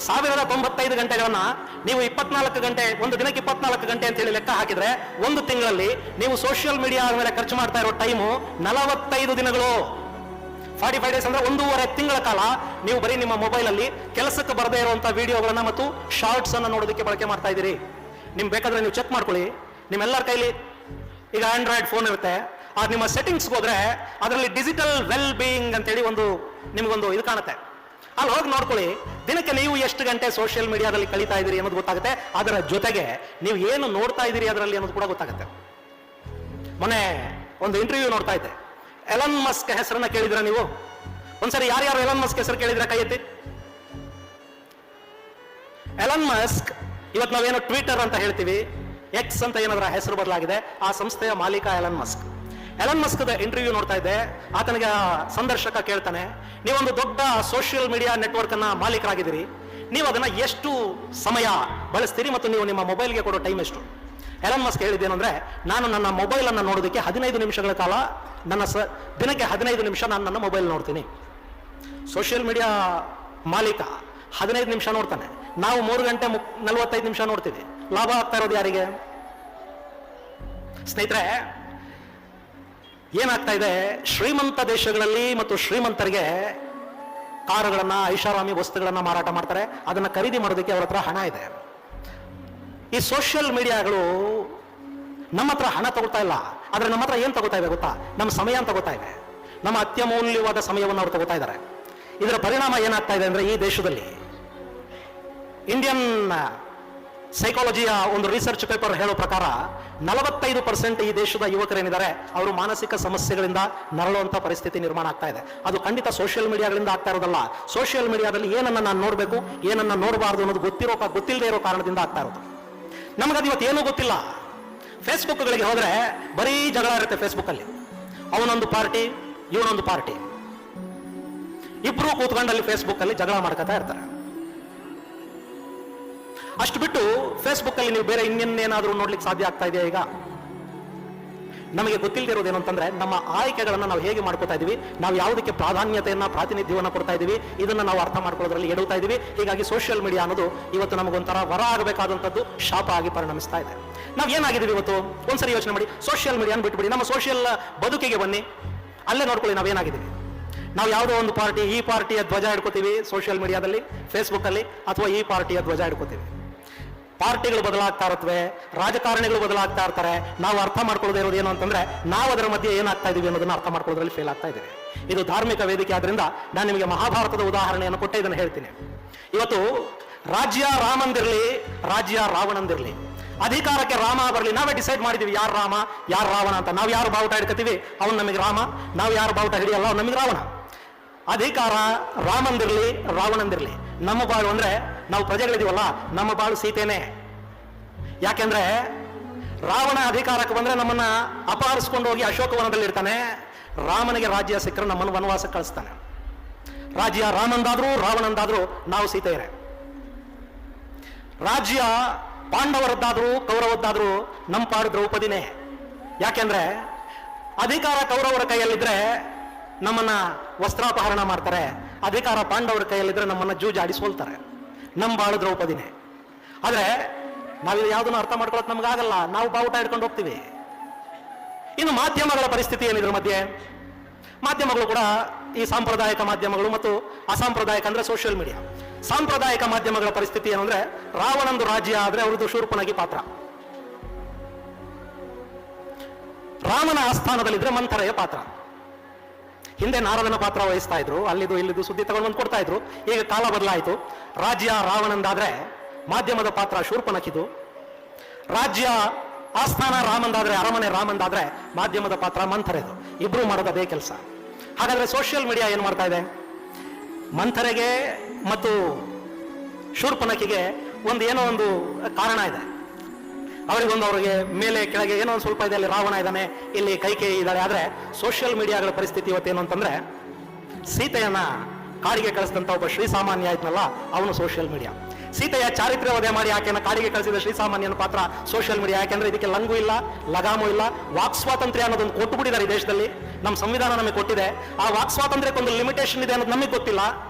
Speaker 1: 1095 ಗಂಟೆಗಳನ್ನ ನೀವು 24 ಗಂಟೆ, ಒಂದು ದಿನಕ್ಕೆ 24 ಗಂಟೆ ಅಂತ ಹೇಳಿ ಲೆಕ್ಕ ಹಾಕಿದ್ರೆ ಒಂದು ತಿಂಗಳಲ್ಲಿ ನೀವು ಸೋಷಿಯಲ್ ಮೀಡಿಯಾ ಮೇಲೆ ಖರ್ಚು ಮಾಡ್ತಾ ಇರೋ ಟೈಮು 45 ದಿನಗಳು. 45 ಡೇಸ್ ಅಂದ್ರೆ 1.5 ತಿಂಗಳ ಕಾಲ ನೀವು ಬರೀ ನಿಮ್ಮ ಮೊಬೈಲ್ ಅಲ್ಲಿ ಕೆಲಸಕ್ಕೆ ಬರದೇ ಇರುವಂತಹ ವಿಡಿಯೋಗಳನ್ನ ಮತ್ತು ಶಾರ್ಟ್ಸ್ ಅನ್ನ ನೋಡೋದಕ್ಕೆ ಬಳಕೆ ಮಾಡ್ತಾ ಇದ್ದೀರಿ. ನಿಮ್ ಬೇಕಾದ್ರೆ ನೀವು ಚೆಕ್ ಮಾಡ್ಕೊಳ್ಳಿ. ನಿಮ್ಮೆಲ್ಲರ ಕೈಲಿ ಈಗ ಆಂಡ್ರಾಯ್ಡ್ ಫೋನ್ ಇರುತ್ತೆ. ಆದ್ರೆ ನಿಮ್ಮ ಸೆಟ್ಟಿಂಗ್ಸ್ ಹೋದ್ರೆ ಅದರಲ್ಲಿ ಡಿಜಿಟಲ್ ವೆಲ್ ಬೀಯಿಂಗ್ ಅಂತೇಳಿ ನಿಮಗೊಂದು ಇದು ಕಾಣುತ್ತೆ. ಅಲ್ಲಿ ಹೋಗಿ ನೋಡ್ಕೊಳ್ಳಿ, ದಿನಕ್ಕೆ ನೀವು ಎಷ್ಟು ಗಂಟೆ ಸೋಷಿಯಲ್ ಮೀಡಿಯಾದಲ್ಲಿ ಕಳೀತಾ ಇದ್ದೀರಿ ಅನ್ನೋದು ಗೊತ್ತಾಗುತ್ತೆ. ಅದರ ಜೊತೆಗೆ ನೀವು ಏನು ನೋಡ್ತಾ ಇದ್ದೀರಿ ಅದರಲ್ಲಿ ಅನ್ನೋದು ಕೂಡ ಗೊತ್ತಾಗುತ್ತೆ. ಮೊನ್ನೆ ಒಂದು ಇಂಟರ್ವ್ಯೂ ನೋಡ್ತಾ ಇದ್ದೆ. ಎಲನ್ ಮಸ್ಕ್ ಹೆಸರನ್ನ ಕೇಳಿದ್ರ ನೀವು? ಒಂದ್ಸರಿ ಯಾರ್ಯಾರು ಎಲನ್ ಮಸ್ಕ್ ಹೆಸರು ಕೇಳಿದ್ರ ಕೈ ಎತ್ತಿ. ಎಲನ್ ಮಸ್ಕ್ ಇವತ್ತು ನಾವೇನೋ ಟ್ವಿಟರ್ ಅಂತ ಹೇಳ್ತೀವಿ, ಎಕ್ಸ್ ಅಂತ ಏನಾದ್ರ ಹೆಸರು ಬದಲಾಗಿದೆ. ಆ ಸಂಸ್ಥೆಯ ಮಾಲೀಕ Elon Musk. Elon Musk interview ನೋಡ್ತಾ ಇದ್ದೆ. ಆತನಿಗೆ ಸಂದರ್ಶಕ ಕೇಳ್ತಾನೆ, ನೀವೊಂದು ದೊಡ್ಡ ಸೋಷಿಯಲ್ ಮೀಡಿಯಾ ನೆಟ್ವರ್ಕ್ ಅನ್ನ ಮಾಲೀಕರಾಗಿದ್ದೀರಿ, ನೀವು ಅದನ್ನ ಎಷ್ಟು ಸಮಯ ಬಳಸ್ತೀರಿ ಮತ್ತು ನೀವು ನಿಮ್ಮ ಮೊಬೈಲ್ಗೆ ಕೊಡೋ ಟೈಮ್ ಎಷ್ಟು? ಎಲನ್ ಮಸ್ಕ್ ಹೇಳಿದ್ದೇನೆಂದ್ರೆ, ನಾನು ನನ್ನ ಮೊಬೈಲ್ ಅನ್ನ ನೋಡೋದಕ್ಕೆ 15 ನಿಮಿಷಗಳ ಕಾಲ ದಿನಕ್ಕೆ 15 ನಿಮಿಷ ನಾನು ನನ್ನ ಮೊಬೈಲ್ ನೋಡ್ತೀನಿ. ಸೋಷಿಯಲ್ ಮೀಡಿಯಾ ಮಾಲೀಕ 15 ನಿಮಿಷ ನೋಡ್ತಾನೆ, ನಾವು 3 ಗಂಟೆ 45 ನಿಮಿಷ ನೋಡ್ತೀವಿ. ಲಾಭ ಆಗ್ತಾ ಇರೋದು ಯಾರಿಗೆ? ಸ್ನೇಹಿತರೆ, ಏನಾಗ್ತಾ ಇದೆ, ಶ್ರೀಮಂತ ದೇಶಗಳಲ್ಲಿ ಮತ್ತು ಶ್ರೀಮಂತರಿಗೆ ಕಾರುಗಳನ್ನ, ಐಷಾರಾಮಿ ವಸ್ತುಗಳನ್ನ ಮಾರಾಟ ಮಾಡ್ತಾರೆ. ಅದನ್ನ ಖರೀದಿ ಮಾಡೋದಕ್ಕೆ ಅವರ ಹತ್ರ ಹಣ ಇದೆ. ಈ ಸೋಷಿಯಲ್ ಮೀಡಿಯಾಗಳು ನಮ್ಮ ಹತ್ರ ಹಣ ತಗೋತಾ ಇಲ್ಲ, ಆದ್ರೆ ನಮ್ಮ ಹತ್ರ ಏನ್ ತಗೋತಾ ಇವೆ ಗೊತ್ತಾ? ನಮ್ಮ ಸಮಯ ತಗೋತಾ ಇವೆ. ನಮ್ಮ ಅತ್ಯಮೂಲ್ಯವಾದ ಸಮಯವನ್ನು ಅವರು ತಗೋತಾ ಇದ್ದಾರೆ. ಇದರ ಪರಿಣಾಮ ಏನಾಗ್ತಾ ಇದೆ ಅಂದ್ರೆ, ಈ ದೇಶದಲ್ಲಿ ಇಂಡಿಯನ್ ಸೈಕಾಲಜಿಯ ಒಂದು ರಿಸರ್ಚ್ ಪೇಪರ್ ಹೇಳೋ ಪ್ರಕಾರ 45% ಈ ದೇಶದ ಯುವಕರೇನಿದ್ದಾರೆ ಅವರು ಮಾನಸಿಕ ಸಮಸ್ಯೆಗಳಿಂದ ನರಳುವಂತ ಪರಿಸ್ಥಿತಿ ನಿರ್ಮಾಣ ಆಗ್ತಾ ಇದೆ. ಅದು ಖಂಡಿತ ಸೋಷಿಯಲ್ ಮೀಡಿಯಾಗಳಿಂದ ಆಗ್ತಾ ಇರೋದಲ್ಲ. ಸೋಷಿಯಲ್ ಮೀಡಿಯಾದಲ್ಲಿ ಏನನ್ನ ನಾನು ನೋಡಬೇಕು, ಏನನ್ನ ನೋಡಬಾರ್ದು ಅನ್ನೋದು ಗೊತ್ತಿಲ್ಲದೆ ಇರೋ ಕಾರಣದಿಂದ ಆಗ್ತಾ ಇರೋದು. ನಮಗದು ಇವತ್ತು ಏನೂ ಗೊತ್ತಿಲ್ಲ. ಫೇಸ್ಬುಕ್ಗಳಿಗೆ ಹೋದ್ರೆ ಬರೀ ಜಗಳ ಇರುತ್ತೆ. ಫೇಸ್ಬುಕ್ ಅಲ್ಲಿ ಅವನೊಂದು ಪಾರ್ಟಿ, ಇವನೊಂದು ಪಾರ್ಟಿ, ಇಬ್ರು ಕೂತ್ಕೊಂಡಲ್ಲಿ ಫೇಸ್ಬುಕ್ ಅಲ್ಲಿ ಜಗಳ ಮಾಡ್ಕೊತಾ ಇರ್ತಾರೆ. ಅಷ್ಟು ಬಿಟ್ಟು ಫೇಸ್ಬುಕ್ ಅಲ್ಲಿ ನೀವು ಬೇರೆ ಇನ್ನೇನಾದ್ರೂ ನೋಡ್ಲಿಕ್ಕೆ ಸಾಧ್ಯ ಆಗ್ತಾ ಇದೆಯಾ? ಈಗ ನಮಗೆ ಗೊತ್ತಿಲ್ಲದೆ ಅಂತಂದ್ರೆ, ನಮ್ಮ ಆಯ್ಕೆಗಳನ್ನ ನಾವು ಹೇಗೆ ಮಾಡ್ಕೋತಾ ಇದೀವಿ, ನಾವು ಯಾವುದಕ್ಕೆ ಪ್ರಾಧಾನ್ಯತೆಯನ್ನ, ಪ್ರಾತಿನಿಧ್ಯವನ್ನ ಕೊಡ್ತಾ ಇದೀವಿ, ಇದನ್ನ ನಾವು ಅರ್ಥ ಮಾಡ್ಕೊಳ್ಳೋದ್ರಲ್ಲಿ ಎಡುತ್ತಾ ಇದೀವಿ. ಹೀಗಾಗಿ ಸೋಷಿಯಲ್ ಮೀಡಿಯಾ ಅನ್ನೋದು ಇವತ್ತು ನಮಗೊಂಥರ ವರ ಆಗಬೇಕಾದಂಥದ್ದು ಶಾಪ ಆಗಿ ಪರಿಣಮಿಸ್ತಾ ಇದೆ. ನಾವ್ ಏನಾಗಿದ್ದೀವಿ ಇವತ್ತು? ಒಂದ್ಸರಿ ಯೋಚನೆ ಮಾಡಿ. ಸೋಷಿಯಲ್ ಮೀಡಿಯಾನ ಬಿಟ್ಬಿಡಿ, ನಮ್ಮ ಸೋಷಿಯಲ್ ಬದುಕಿಗೆ ಬನ್ನಿ, ಅಲ್ಲೇ ನೋಡ್ಕೊಳ್ಳಿ ನಾವೇನಾಗಿದ್ದೀವಿ. ನಾವು ಯಾವುದೋ ಒಂದು ಪಾರ್ಟಿ, ಈ ಪಾರ್ಟಿಯ ಧ್ವಜ ಹಿಡ್ಕೋತೀವಿ ಸೋಷಿಯಲ್ ಮೀಡಿಯಾದಲ್ಲಿ, ಫೇಸ್ಬುಕ್ ಅಲ್ಲಿ, ಅಥವಾ ಈ ಪಾರ್ಟಿಯ ಧ್ವಜ ಹಿಡ್ಕೋತೀವಿ. ಪಾರ್ಟಿಗಳು ಬದಲಾಗ್ತಾ ಇರುತ್ತವೆ, ರಾಜಕಾರಣಿಗಳು ಬದಲಾಗ್ತಾ ಇರ್ತಾರೆ. ನಾವು ಅರ್ಥ ಮಾಡ್ಕೊಳ್ಳೋದೇ ಇರೋದು ಏನು ಅಂತಂದ್ರೆ, ನಾವು ಅದರ ಮಧ್ಯೆ ಏನಾಗ್ತಾ ಇದೀವಿ ಅನ್ನೋದನ್ನ ಅರ್ಥ ಮಾಡ್ಕೊಳ್ಳೋದ್ರಲ್ಲಿ ಫೇಲ್ ಆಗ್ತಾ ಇದ್ದೀವಿ. ಇದು ಧಾರ್ಮಿಕ ವೇದಿಕೆ ಆದ್ರಿಂದ ನಾನು ನಿಮಗೆ ಮಹಾಭಾರತದ ಉದಾಹರಣೆಯನ್ನು ಕೊಟ್ಟೆ ಇದನ್ನು ಹೇಳ್ತೀನಿ. ಇವತ್ತು ರಾಜ್ಯ ರಾಮಂದಿರ್ಲಿ, ರಾಜ್ಯ ರಾವಣಂದಿರ್ಲಿ, ಅಧಿಕಾರಕ್ಕೆ ರಾಮ ಬರಲಿ, ನಾವೇ ಡಿಸೈಡ್ ಮಾಡಿದೀವಿ ಯಾರು ರಾಮ ಯಾರು ರಾವಣ ಅಂತ. ನಾವು ಯಾರು ಬಾವುಟ ಹಿಡ್ಕತೀವಿ ಅವನು ನಮಗೆ ರಾಮ, ನಾವು ಯಾರು ಬಾವುಟ ಹಿಡಿಯಲ್ಲ ಅವ್ನು ನಮಗೆ ರಾವಣ. ಅಧಿಕಾರ ರಾಮಂದಿರ್ಲಿ ರಾವಣಂದಿರ್ಲಿ, ನಮ್ಮ ಬಾಳು ಅಂದ್ರೆ ನಾವು ಪ್ರಜೆಗಳಿದೀವಲ್ಲ, ನಮ್ಮ ಬಾಳು ಸೀತೆನೇ. ಯಾಕೆಂದ್ರೆ ರಾವಣ ಅಧಿಕಾರಕ್ಕೆ ಬಂದ್ರೆ ನಮ್ಮನ್ನ ಅಪಹರಿಸ್ಕೊಂಡು ಹೋಗಿ ಅಶೋಕವನದಲ್ಲಿ ಇರ್ತಾನೆ. ರಾಮನಿಗೆ ರಾಜ್ಯ ಸಿಕ್ಕರೆ ನಮ್ಮನ್ನು ವನವಾಸಕ್ಕೆ ಕಳಿಸ್ತಾನೆ. ರಾಜ್ಯ ರಾಮಂದಾದ್ರೂ ರಾವಣಂದಾದ್ರೂ ನಾವು ಸೀತೆಯರೇ. ರಾಜ್ಯ ಪಾಂಡವರದ್ದಾದ್ರೂ ಕೌರವದ್ದಾದ್ರೂ ನಮ್ಮ ಪಾಡು ದ್ರೌಪದಿನೇ. ಯಾಕೆಂದ್ರೆ ಅಧಿಕಾರ ಕೌರವರ ಕೈಯಲ್ಲಿದ್ರೆ ನಮ್ಮನ್ನ ವಸ್ತ್ರಾಪಹರಣ ಮಾಡ್ತಾರೆ, ಅಧಿಕಾರ ಪಾಂಡವರ ಕೈಯಲ್ಲಿದ್ರೆ ನಮ್ಮನ್ನ ಜೂಜಾಡಿಸೋಲ್ತಾರೆ. ನಮ್ಮ ಬಾಳು ದ್ರೌಪದಿನೇ. ಆದ್ರೆ ನಾವಿದು ಯಾವುದನ್ನು ಅರ್ಥ ಮಾಡ್ಕೊಳ್ಳೋಕೆ ನಮ್ಗಾಗಲ್ಲ, ನಾವು ಬಾವುಟ ಹಿಡ್ಕೊಂಡು ಹೋಗ್ತೀವಿ. ಇನ್ನು ಮಾಧ್ಯಮಗಳ ಪರಿಸ್ಥಿತಿ ಏನಿದ್ರ ಮಧ್ಯೆ? ಮಾಧ್ಯಮಗಳು ಕೂಡ ಈ ಸಾಂಪ್ರದಾಯಿಕ ಮಾಧ್ಯಮಗಳು ಮತ್ತು ಅಸಾಂಪ್ರದಾಯಿಕ ಅಂದ್ರೆ ಸೋಷಿಯಲ್ ಮೀಡಿಯಾ. ಸಾಂಪ್ರದಾಯಿಕ ಮಾಧ್ಯಮಗಳ ಪರಿಸ್ಥಿತಿ ಏನಂದ್ರೆ, ರಾವಣಂದು ರಾಜ್ಯ ಆದ್ರೆ ಅವ್ರದ್ದು ಶೂರ್ಪನಖಿ ಪಾತ್ರ, ರಾಮನ ಆಸ್ಥಾನದಲ್ಲಿದ್ರೆ ಮಂಥರೆಯ ಪಾತ್ರ. ಹಿಂದೆ ನಾರದನ ಪಾತ್ರ ವಹಿಸ್ತಾ ಇದ್ರು, ಅಲ್ಲಿದು ಇಲ್ಲಿದು ಸುದ್ದಿ ತಗೊಂಡು ಬಂದು ಕೊಡ್ತಾ ಇದ್ರು. ಈಗ ಕಾಲ ಬದಲಾಯಿತು, ರಾಜ್ಯ ರಾವಣಂದಾದ್ರೆ ಮಾಧ್ಯಮದ ಪಾತ್ರ ಶೂರ್ಪನಖಿದು, ರಾಜ್ಯ ಆಸ್ಥಾನ ರಾಮಂದಾದ್ರೆ, ಅರಮನೆ ರಾಮಂದಾದ್ರೆ ಮಾಧ್ಯಮದ ಪಾತ್ರ ಮಂಥರೆದು. ಇಬ್ರು ಮಾಡೋದು ಅದೇ ಕೆಲಸ. ಹಾಗಾದ್ರೆ ಸೋಷಿಯಲ್ ಮೀಡಿಯಾ ಏನ್ ಮಾಡ್ತಾ ಇದೆ? ಮಂಥರೆಗೆ ಮತ್ತು ಶೂರ್ಪನಖಿಗೆ ಏನೋ ಒಂದು ಕಾರಣ ಇದೆ. ಅವರಿಗೆ ಮೇಲೆ ಕೆಳಗೆ ಏನೋ ಒಂದು ಸ್ವಲ್ಪ ಇದೆ, ಅಲ್ಲಿ ರಾವಣ ಇದ್ದಾನೆ, ಇಲ್ಲಿ ಕೈಕೇಯಿ ಇದ್ದಾರೆ. ಆದ್ರೆ ಸೋಷಿಯಲ್ ಮೀಡಿಯಾಗಳ ಪರಿಸ್ಥಿತಿ ಇವತ್ತೇನು ಅಂತಂದ್ರೆ, ಸೀತೆಯನ್ನ ಕಾಡಿಗೆ ಕಳಿಸಿದಂತ ಒಬ್ಬ ಶ್ರೀಸಾಮಾನ್ಯ ಇದ್ನಲ್ಲ, ಅವನು ಸೋಷಿಯಲ್ ಮೀಡಿಯಾ. ಸೀತೆಯ ಚಾರಿತ್ರ್ಯ ವಧೆ ಮಾಡಿ ಆಕೆಯನ್ನು ಕಾಡಿಗೆ ಕಳಿಸಿದ ಶ್ರೀಸಾಮಾನ್ಯನ ಪಾತ್ರ ಸೋಷಿಯಲ್ ಮೀಡಿಯಾ. ಯಾಕೆಂದ್ರೆ ಇದಕ್ಕೆ ಲಂಗು ಇಲ್ಲ, ಲಗಾಮು ಇಲ್ಲ, ವಾಕ್ ಸ್ವಾತಂತ್ರ್ಯ ಅನ್ನೋದೊಂದು ಕೊಟ್ಟುಬಿಟ್ಟಿದ್ದಾರೆ ಈ ದೇಶದಲ್ಲಿ. ನಮ್ಮ ಸಂವಿಧಾನ ನಮಗೆ ಕೊಟ್ಟಿದೆ, ಆ ವಾಕ್ ಸ್ವಾತಂತ್ರ್ಯಕ್ಕೊಂದು ಲಿಮಿಟೇಷನ್ ಇದೆ ಅನ್ನೋದು ನಮಗೆ ಗೊತ್ತಿಲ್ಲ.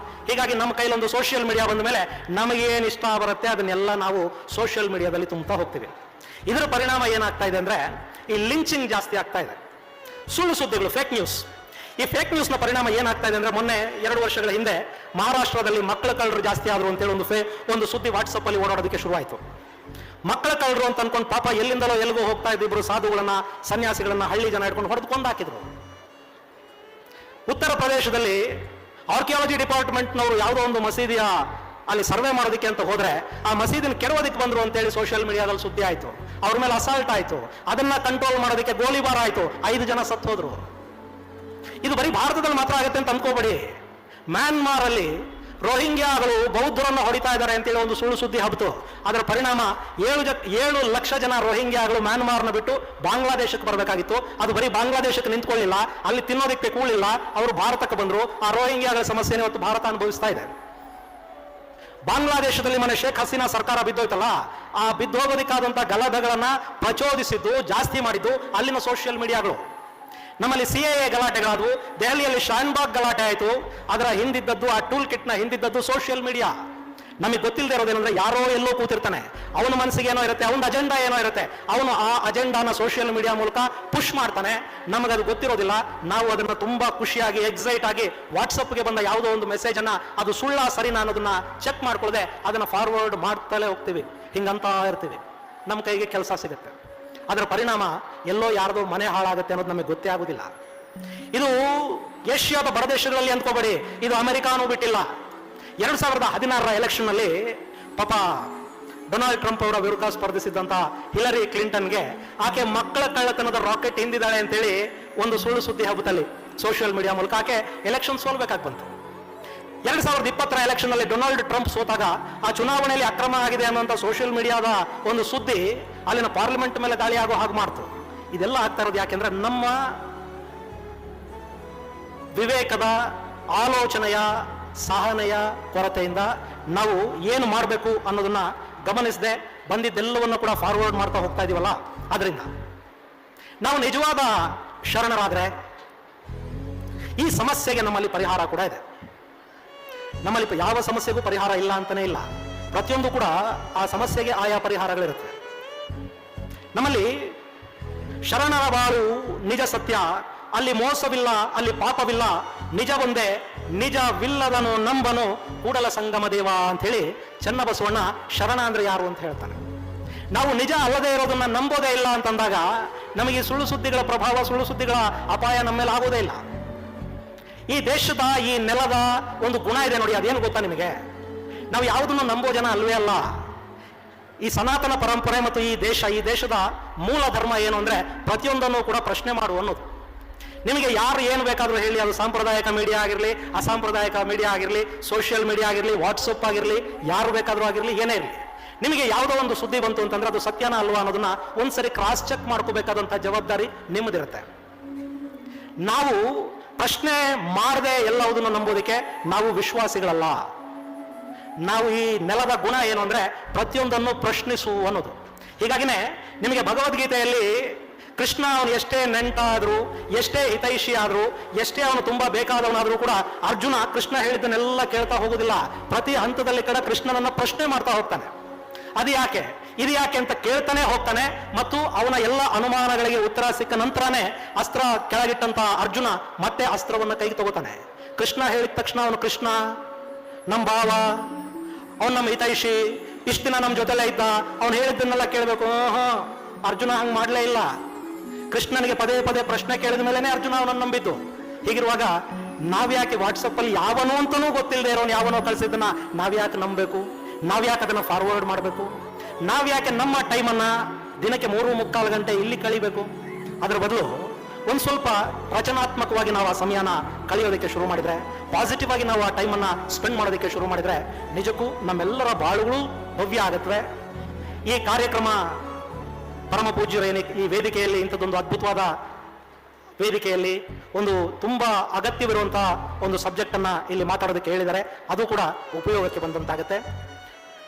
Speaker 1: ಹೀಗಾಗಿ ನಮ್ಮ ಕೈಲೊಂದು ಸೋಷಿಯಲ್ ಮೀಡಿಯಾ ಬಂದ ಮೇಲೆ ನಮಗೇನು ಇಷ್ಟ ಬರುತ್ತೆ ಅದನ್ನೆಲ್ಲ ನಾವು ಸೋಷಿಯಲ್ ಮೀಡಿಯಾದಲ್ಲಿ ತುಂಬ್ತಾ ಹೋಗ್ತೀವಿ. ಇದರ ಪರಿಣಾಮ ಏನಾಗ್ತಾ ಇದೆ ಅಂದ್ರೆ, ಈ ಲಿಂಚಿಂಗ್ ಜಾಸ್ತಿ ಆಗ್ತಾ ಇದೆ, ಸುಳ್ಳು ಸುದ್ದಿಗಳು, ಫೇಕ್ ನ್ಯೂಸ್. ಈ ಫೇಕ್ ನ್ಯೂಸ್ ನ ಪರಿಣಾಮ ಏನಾಗ್ತಾ ಇದೆ ಅಂದ್ರೆ, ಮೊನ್ನೆ 2 ವರ್ಷಗಳ ಹಿಂದೆ ಮಹಾರಾಷ್ಟ್ರದಲ್ಲಿ ಮಕ್ಕಳ ಕಳ್ಳರು ಜಾಸ್ತಿ ಆದ್ರು ಅಂತೇಳಿ ಒಂದು ಸುದ್ದಿ ವಾಟ್ಸಪ್ ಅಲ್ಲಿ ಓಡಾಡೋದಕ್ಕೆ ಶುರುವಾಯಿತು. ಮಕ್ಕಳ ಕಳ್ಳರು ಅಂತ ಅನ್ಕೊಂಡು ಪಾಪ ಎಲ್ಲಿಂದಲೋ ಎಲ್ಲಿಗೋ ಹೋಗ್ತಾ ಇದ್ರು ಸಾಧುಗಳನ್ನ, ಸನ್ಯಾಸಿಗಳನ್ನ ಹಳ್ಳಿ ಜನ ಹಿಡ್ಕೊಂಡು ಹೊಡೆದು ಕೊಂದಾಕಿದ್ರು. ಉತ್ತರ ಪ್ರದೇಶದಲ್ಲಿ ಆರ್ಕಿಯಾಲಜಿ ಡಿಪಾರ್ಟ್ಮೆಂಟ್ನವರು ಯಾವುದೋ ಒಂದು ಮಸೀದಿಯ ಅಲ್ಲಿ ಸರ್ವೆ ಮಾಡೋದಕ್ಕೆ ಅಂತ ಹೋದ್ರೆ, ಆ ಮಸೀದಿನ ಕೆಡವೋದಕ್ಕೆ ಬಂದ್ರು ಅಂತೇಳಿ ಸೋಷಿಯಲ್ ಮೀಡಿಯಾದಲ್ಲಿ ಸುದ್ದಿ ಆಯ್ತು. ಅವ್ರ ಮೇಲೆ ಅಸಾಲ್ಟ್ ಆಯ್ತು, ಅದನ್ನ ಕಂಟ್ರೋಲ್ ಮಾಡೋದಕ್ಕೆ ಗೋಲಿಬಾರ್ ಆಯ್ತು, 5 ಜನ ಸತ್ತು ಹೋದ್ರು. ಇದು ಬರೀ ಭಾರತದಲ್ಲಿ ಮಾತ್ರ ಆಗುತ್ತೆ ಅಂತ ಅನ್ಕೋಬೇಡಿ. ಮ್ಯಾನ್ಮಾರ್ ಅಲ್ಲಿ ರೋಹಿಂಗ್ಯಾಗಳು ಬೌದ್ಧರನ್ನು ಹೊಡಿತಾ ಇದ್ದಾರೆ ಅಂತೇಳಿ ಒಂದು ಸುಳ್ಳು ಸುದ್ದಿ ಹಬ್ಬಿತು. ಅದರ ಪರಿಣಾಮ 7 ಲಕ್ಷ ಜನ ರೋಹಿಂಗ್ಯಾಗಳು ಮ್ಯಾನ್ಮಾರ್ನ ಬಿಟ್ಟು ಬಾಂಗ್ಲಾದೇಶಕ್ಕೆ ಬರಬೇಕಾಗಿತ್ತು. ಅದು ಬರೀ ಬಾಂಗ್ಲಾದೇಶಕ್ಕೆ ನಿಂತ್ಕೊಳ್ಳಿಲ್ಲ, ಅಲ್ಲಿ ತಿನ್ನೋದಕ್ಕೆ ಕೂಳಿಲ್ಲ, ಅವರು ಭಾರತಕ್ಕೆ ಬಂದ್ರು. ಆ ರೋಹಿಂಗ್ಯಾಗಳ ಸಮಸ್ಯೆನ ಇವತ್ತು ಭಾರತ ಅನುಭವಿಸ್ತಾ ಇದೆ. ಬಾಂಗ್ಲಾದೇಶದಲ್ಲಿ ಮನೆ ಶೇಖ್ ಹಸೀನಾ ಸರ್ಕಾರ ಬಿದ್ದೋಯ್ತಲ್ಲ, ಆ ಬಿದ್ದೋಗೋದಕ್ಕಾದಂತ ಗಲಭೆಗಳನ್ನ ಪ್ರಚೋದಿಸಿದ್ದು, ಜಾಸ್ತಿ ಮಾಡಿದ್ದು ಅಲ್ಲಿನ ಸೋಷಿಯಲ್ ಮೀಡಿಯಾಗಳು. ನಮ್ಮಲ್ಲಿ CAA ಗಲಾಟೆಗಳಾದವು, ದೆಹಲಿಯಲ್ಲಿ ಶಾನ್ಬಾಗ್ ಗಲಾಟೆ ಆಯಿತು. ಅದರ ಹಿಂದಿದ್ದದ್ದು, ಆ ಟೂಲ್ ಕಿಟ್ನ ಹಿಂದಿದ್ದದ್ದು ಸೋಷಿಯಲ್ ಮೀಡಿಯಾ. ನಮಗೆ ಗೊತ್ತಿಲ್ಲದೆ ಇರೋದೇನಂದ್ರೆ, ಯಾರೋ ಎಲ್ಲೋ ಕೂತಿರ್ತಾನೆ, ಅವನ ಮನಸ್ಸಿಗೆ ಏನೋ ಇರುತ್ತೆ, ಅವನ ಅಜೆಂಡಾ ಏನೋ ಇರುತ್ತೆ, ಅವನು ಆ ಅಜೆಂಡಾನ ಸೋಷಿಯಲ್ ಮೀಡಿಯಾ ಮೂಲಕ ಪುಷ್ ಮಾಡ್ತಾನೆ. ನಮಗದು ಗೊತ್ತಿರೋದಿಲ್ಲ. ನಾವು ಅದನ್ನ ತುಂಬಾ ಖುಷಿಯಾಗಿ, ಎಕ್ಸೈಟ್ ಆಗಿ ವಾಟ್ಸಪ್ಗೆ ಬಂದ ಯಾವುದೋ ಒಂದು ಮೆಸೇಜ್ ಅನ್ನ ಅದು ಸುಳ್ಳ ಸರಿನಾ ಅನ್ನೋದನ್ನ ಚೆಕ್ ಮಾಡ್ಕೊಳ್ಳದೆ ಅದನ್ನ ಫಾರ್ವರ್ಡ್ ಮಾಡ್ತಲೇ ಹೋಗ್ತೀವಿ, ಹಿಂಗಂತ ಇರ್ತೀವಿ. ನಮ್ಮ ಕೈಗೆ ಕೆಲಸ ಸಿಗುತ್ತೆ. ಅದರ ಪರಿಣಾಮ ಎಲ್ಲೋ ಯಾರ್ದೋ ಮನೆ ಹಾಳಾಗುತ್ತೆ ಅನ್ನೋದು ನಮಗೆ ಗೊತ್ತೇ ಆಗುದಿಲ್ಲ. ಇದು ಏಷ್ಯಾದ ಬಡದೇಶಗಳಲ್ಲಿ ಅಂದ್ಕೋಬೇಡಿ, ಇದು ಅಮೆರಿಕಾನೂ ಬಿಟ್ಟಿಲ್ಲ. 2016ರ ಎಲೆಕ್ಷನ್ ನಲ್ಲಿ ಪಾಪ ಡೊನಾಲ್ಡ್ ಟ್ರಂಪ್ ಅವರ ವಿರುದ್ಧ ಸ್ಪರ್ಧಿಸಿದ್ದಂತ ಹಿಲರಿ ಕ್ಲಿಂಟನ್ಗೆ ಆಕೆ ಮಕ್ಕಳ ಕಳ್ಳತನದ ರಾಕೆಟ್ ಹಿಂದಿದ್ದಾಳೆ ಅಂತೇಳಿ ಒಂದು ಸುಳ್ಳು ಸುದ್ದಿ ಹಬ್ಬದಲ್ಲಿ ಸೋಷಿಯಲ್ ಮೀಡಿಯಾ ಮೂಲಕ ಆಕೆ ಎಲೆಕ್ಷನ್ ಸೋಲ್ಬೇಕಾಗಿ ಬಂತು. 2020ರ ಎಲೆಕ್ಷನ್ ನಲ್ಲಿ ಡೊನಾಲ್ಡ್ ಟ್ರಂಪ್ ಸೋತಾಗ ಆ ಚುನಾವಣೆಯಲ್ಲಿ ಅಕ್ರಮ ಆಗಿದೆ ಅನ್ನುವಂಥ ಸೋಷಿಯಲ್ ಮೀಡಿಯಾದ ಒಂದು ಸುದ್ದಿ ಅಲ್ಲಿನ ಪಾರ್ಲಿಮೆಂಟ್ ಮೇಲೆ ದಾಳಿ ಆಗೋ ಹಾಗೆ ಮಾಡ್ತು. ಇದೆಲ್ಲ ಆಗ್ತಾ ಇರೋದು ಯಾಕೆಂದ್ರೆ, ನಮ್ಮ ವಿವೇಕದ, ಆಲೋಚನೆಯ, ಸಹನೆಯ ಕೊರತೆಯಿಂದ ನಾವು ಏನು ಮಾಡಬೇಕು ಅನ್ನೋದನ್ನ ಗಮನಿಸದೆ ಬಂದಿದ್ದೆಲ್ಲವನ್ನು ಕೂಡ ಫಾರ್ವರ್ಡ್ ಮಾಡ್ತಾ ಹೋಗ್ತಾ ಇದೀವಲ್ಲ. ಅದರಿಂದ ನಾವು ನಿಜವಾದ ಶರಣರಾದ್ರೆ ಈ ಸಮಸ್ಯೆಗೆ ನಮ್ಮಲ್ಲಿ ಪರಿಹಾರ ಕೂಡ ಇದೆ. ನಮ್ಮಲ್ಲಿ ಯಾವ ಸಮಸ್ಯೆಗೂ ಪರಿಹಾರ ಇಲ್ಲ ಅಂತಾನೆ ಇಲ್ಲ. ಪ್ರತಿಯೊಂದು ಕೂಡ ಆ ಸಮಸ್ಯೆಗೆ ಆಯಾ ಪರಿಹಾರಗಳಿರುತ್ತೆ. ನಮ್ಮಲ್ಲಿ ಶರಣರ ಬಾಳು ನಿಜ ಸತ್ಯ, ಅಲ್ಲಿ ಮೋಸವಿಲ್ಲ, ಅಲ್ಲಿ ಪಾಪವಿಲ್ಲ, ನಿಜ ಒಂದೇ, ನಿಜವಿಲ್ಲದನು ನಂಬನು ಕೂಡಲ ಸಂಗಮ ದೇವ ಅಂತ ಹೇಳಿ ಚನ್ನಬಸವಣ್ಣ ಶರಣ ಅಂದ್ರೆ ಯಾರು ಅಂತ ಹೇಳ್ತಾನೆ. ನಾವು ನಿಜ ಅಲ್ಲದೆ ಇರೋದನ್ನ ನಂಬೋದೇ ಇಲ್ಲ ಅಂತಂದಾಗ ನಮಗೆ ಸುಳ್ಳು ಸುದ್ದಿಗಳ ಪ್ರಭಾವ, ಸುಳ್ಳು ಸುದ್ದಿಗಳ ಅಪಾಯ ನಮ್ಮ ಮೇಲೆ ಆಗೋದೇ ಇಲ್ಲ. ಈ ದೇಶದ, ಈ ನೆಲದ ಒಂದು ಗುಣ ಇದೆ ನೋಡಿ, ಅದೇನು ಗೊತ್ತಾ ನಿಮಗೆ? ನಾವು ಯಾವುದನ್ನು ನಂಬೋ ಜನ ಅಲ್ವೇ ಅಲ್ಲ. ಈ ಸನಾತನ ಪರಂಪರೆ ಮತ್ತು ಈ ದೇಶದ ಮೂಲ ಧರ್ಮ ಏನು ಅಂದ್ರೆ ಪ್ರತಿಯೊಂದನ್ನು ಕೂಡ ಪ್ರಶ್ನೆ ಮಾಡುವ ಅನ್ನೋದು. ನಿಮಗೆ ಯಾರು ಏನು ಬೇಕಾದ್ರೂ ಹೇಳಿ, ಅದು ಸಾಂಪ್ರದಾಯಿಕ ಮೀಡಿಯಾ ಆಗಿರಲಿ, ಅಸಾಂಪ್ರದಾಯಿಕ ಮೀಡಿಯಾ ಆಗಿರಲಿ, ಸೋಷಿಯಲ್ ಮೀಡಿಯಾ ಆಗಿರಲಿ, ವಾಟ್ಸಪ್ ಆಗಿರಲಿ, ಯಾರು ಬೇಕಾದ್ರೂ ಆಗಿರಲಿ, ಏನೇ ಇರಲಿ, ನಿಮಗೆ ಯಾವುದೋ ಒಂದು ಸುದ್ದಿ ಬಂತು ಅಂತಂದ್ರೆ ಅದು ಸತ್ಯನ ಅಲ್ವಾ ಅನ್ನೋದನ್ನ ಒಂದ್ಸರಿ ಕ್ರಾಸ್ ಚೆಕ್ ಮಾಡ್ಕೋಬೇಕಾದಂತ ಜವಾಬ್ದಾರಿ ನಿಮ್ಮದಿರುತ್ತೆ. ನಾವು ಪ್ರಶ್ನೆ ಮಾಡದೆ ಎಲ್ಲವುದನ್ನು ನಂಬೋದಕ್ಕೆ ನಾವು ವಿಶ್ವಾಸಿಗಳಲ್ಲ. ನಾವು ಈ ನೆಲದ ಗುಣ ಏನು ಅಂದ್ರೆ ಪ್ರತಿಯೊಂದನ್ನು ಪ್ರಶ್ನಿಸು ಅನ್ನೋದು. ಹೀಗಾಗಿನೇ ನಿಮಗೆ ಭಗವದ್ಗೀತೆಯಲ್ಲಿ ಕೃಷ್ಣ ಅವನು ಎಷ್ಟೇ ನೆಂಟಾದ್ರೂ, ಎಷ್ಟೇ ಹಿತೈಷಿ ಆದ್ರೂ, ಎಷ್ಟೇ ಅವನು ತುಂಬಾ ಬೇಕಾದವನಾದ್ರೂ ಕೂಡ ಅರ್ಜುನ ಕೃಷ್ಣ ಹೇಳಿದ್ದನ್ನೆಲ್ಲ ಕೇಳ್ತಾ ಹೋಗುದಿಲ್ಲ. ಪ್ರತಿ ಹಂತದಲ್ಲಿ ಕಡೆ ಕೃಷ್ಣನನ್ನ ಪ್ರಶ್ನೆ ಮಾಡ್ತಾ ಹೋಗ್ತಾನೆ. ಅದು ಯಾಕೆ? ಇದು ಯಾಕೆ ಅಂತ ಕೇಳ್ತಾನೆ ಹೋಗ್ತಾನೆ. ಮತ್ತು ಅವನ ಎಲ್ಲ ಅನುಮಾನಗಳಿಗೆ ಉತ್ತರ ಸಿಕ್ಕ ನಂತರನೇ ಅಸ್ತ್ರ ಕೆಳಗಿಟ್ಟಂತ ಅರ್ಜುನ ಮತ್ತೆ ಅಸ್ತ್ರವನ್ನ ಕೈಗೆ ತಗೋತಾನೆ. ಕೃಷ್ಣ ಹೇಳಿದ ತಕ್ಷಣ ಅವನು ಕೃಷ್ಣ ನಮ್ಮ ಭಾವ, ಅವನು ನಮ್ಮ ಹಿತೈಷಿ, ಇಷ್ಟ ದಿನ ನಮ್ಮ ಜೊತೆಲೇ ಇದ್ದ, ಅವನು ಹೇಳಿದ್ದನ್ನೆಲ್ಲ ಕೇಳಬೇಕು. ಅರ್ಜುನ ಹಂಗೆ ಮಾಡಲೇ ಇಲ್ಲ. ಕೃಷ್ಣನಿಗೆ ಪದೇ ಪದೇ ಪ್ರಶ್ನೆ ಕೇಳಿದ ಮೇಲೆನೆ ಅರ್ಜುನ ಅವನನ್ನು ನಂಬಿದ್ದು. ಹೀಗಿರುವಾಗ ನಾವ್ಯಾಕೆ ವಾಟ್ಸಪ್ ಅಲ್ಲಿ ಯಾವನೋ ಅಂತನೂ ಗೊತ್ತಿಲ್ಲದೆ ಇರೋನು ಯಾವನೋ ಕಳಿಸಿದ್ದನ್ನ ನಾವ್ಯಾಕೆ ನಂಬಬೇಕು? ನಾವ್ಯಾಕೆ ಅದನ್ನ ಫಾರ್ವರ್ಡ್ ಮಾಡಬೇಕು? ನಾವ್ಯಾಕೆ ನಮ್ಮ ಟೈಮನ್ನ ದಿನಕ್ಕೆ 3-3/4 ಗಂಟೆ ಇಲ್ಲಿ ಕಳಿಬೇಕು? ಅದ್ರ ಬದಲು ಒಂದು ಸ್ವಲ್ಪ ರಚನಾತ್ಮಕವಾಗಿ ನಾವು ಆ ಸಮಯನ ಕಳೆಯೋದಕ್ಕೆ ಶುರು ಮಾಡಿದ್ರೆ, ಪಾಸಿಟಿವ್ ಆಗಿ ನಾವು ಆ ಟೈಮನ್ನ ಸ್ಪೆಂಡ್ ಮಾಡೋದಕ್ಕೆ ಶುರು ಮಾಡಿದ್ರೆ ನಿಜಕ್ಕೂ ನಮ್ಮೆಲ್ಲರ ಬಾಳುಗಳು ಭವ್ಯ ಆಗುತ್ತವೆ. ಈ ಕಾರ್ಯಕ್ರಮ ಪರಮ ಪೂಜ್ಯರು ಈ ವೇದಿಕೆಯಲ್ಲಿ ಇಂಥದ್ದೊಂದು ಅದ್ಭುತವಾದ ವೇದಿಕೆಯಲ್ಲಿ ಒಂದು ತುಂಬಾ ಅಗತ್ಯವಿರುವಂತಹ ಒಂದು ಸಬ್ಜೆಕ್ಟ್ ಅನ್ನ ಇಲ್ಲಿ ಮಾತಾಡೋದಕ್ಕೆ ಹೇಳಿದ್ದಾರೆ. ಅದು ಕೂಡ ಉಪಯೋಗಕ್ಕೆ ಬಂದಂತಾಗುತ್ತೆ.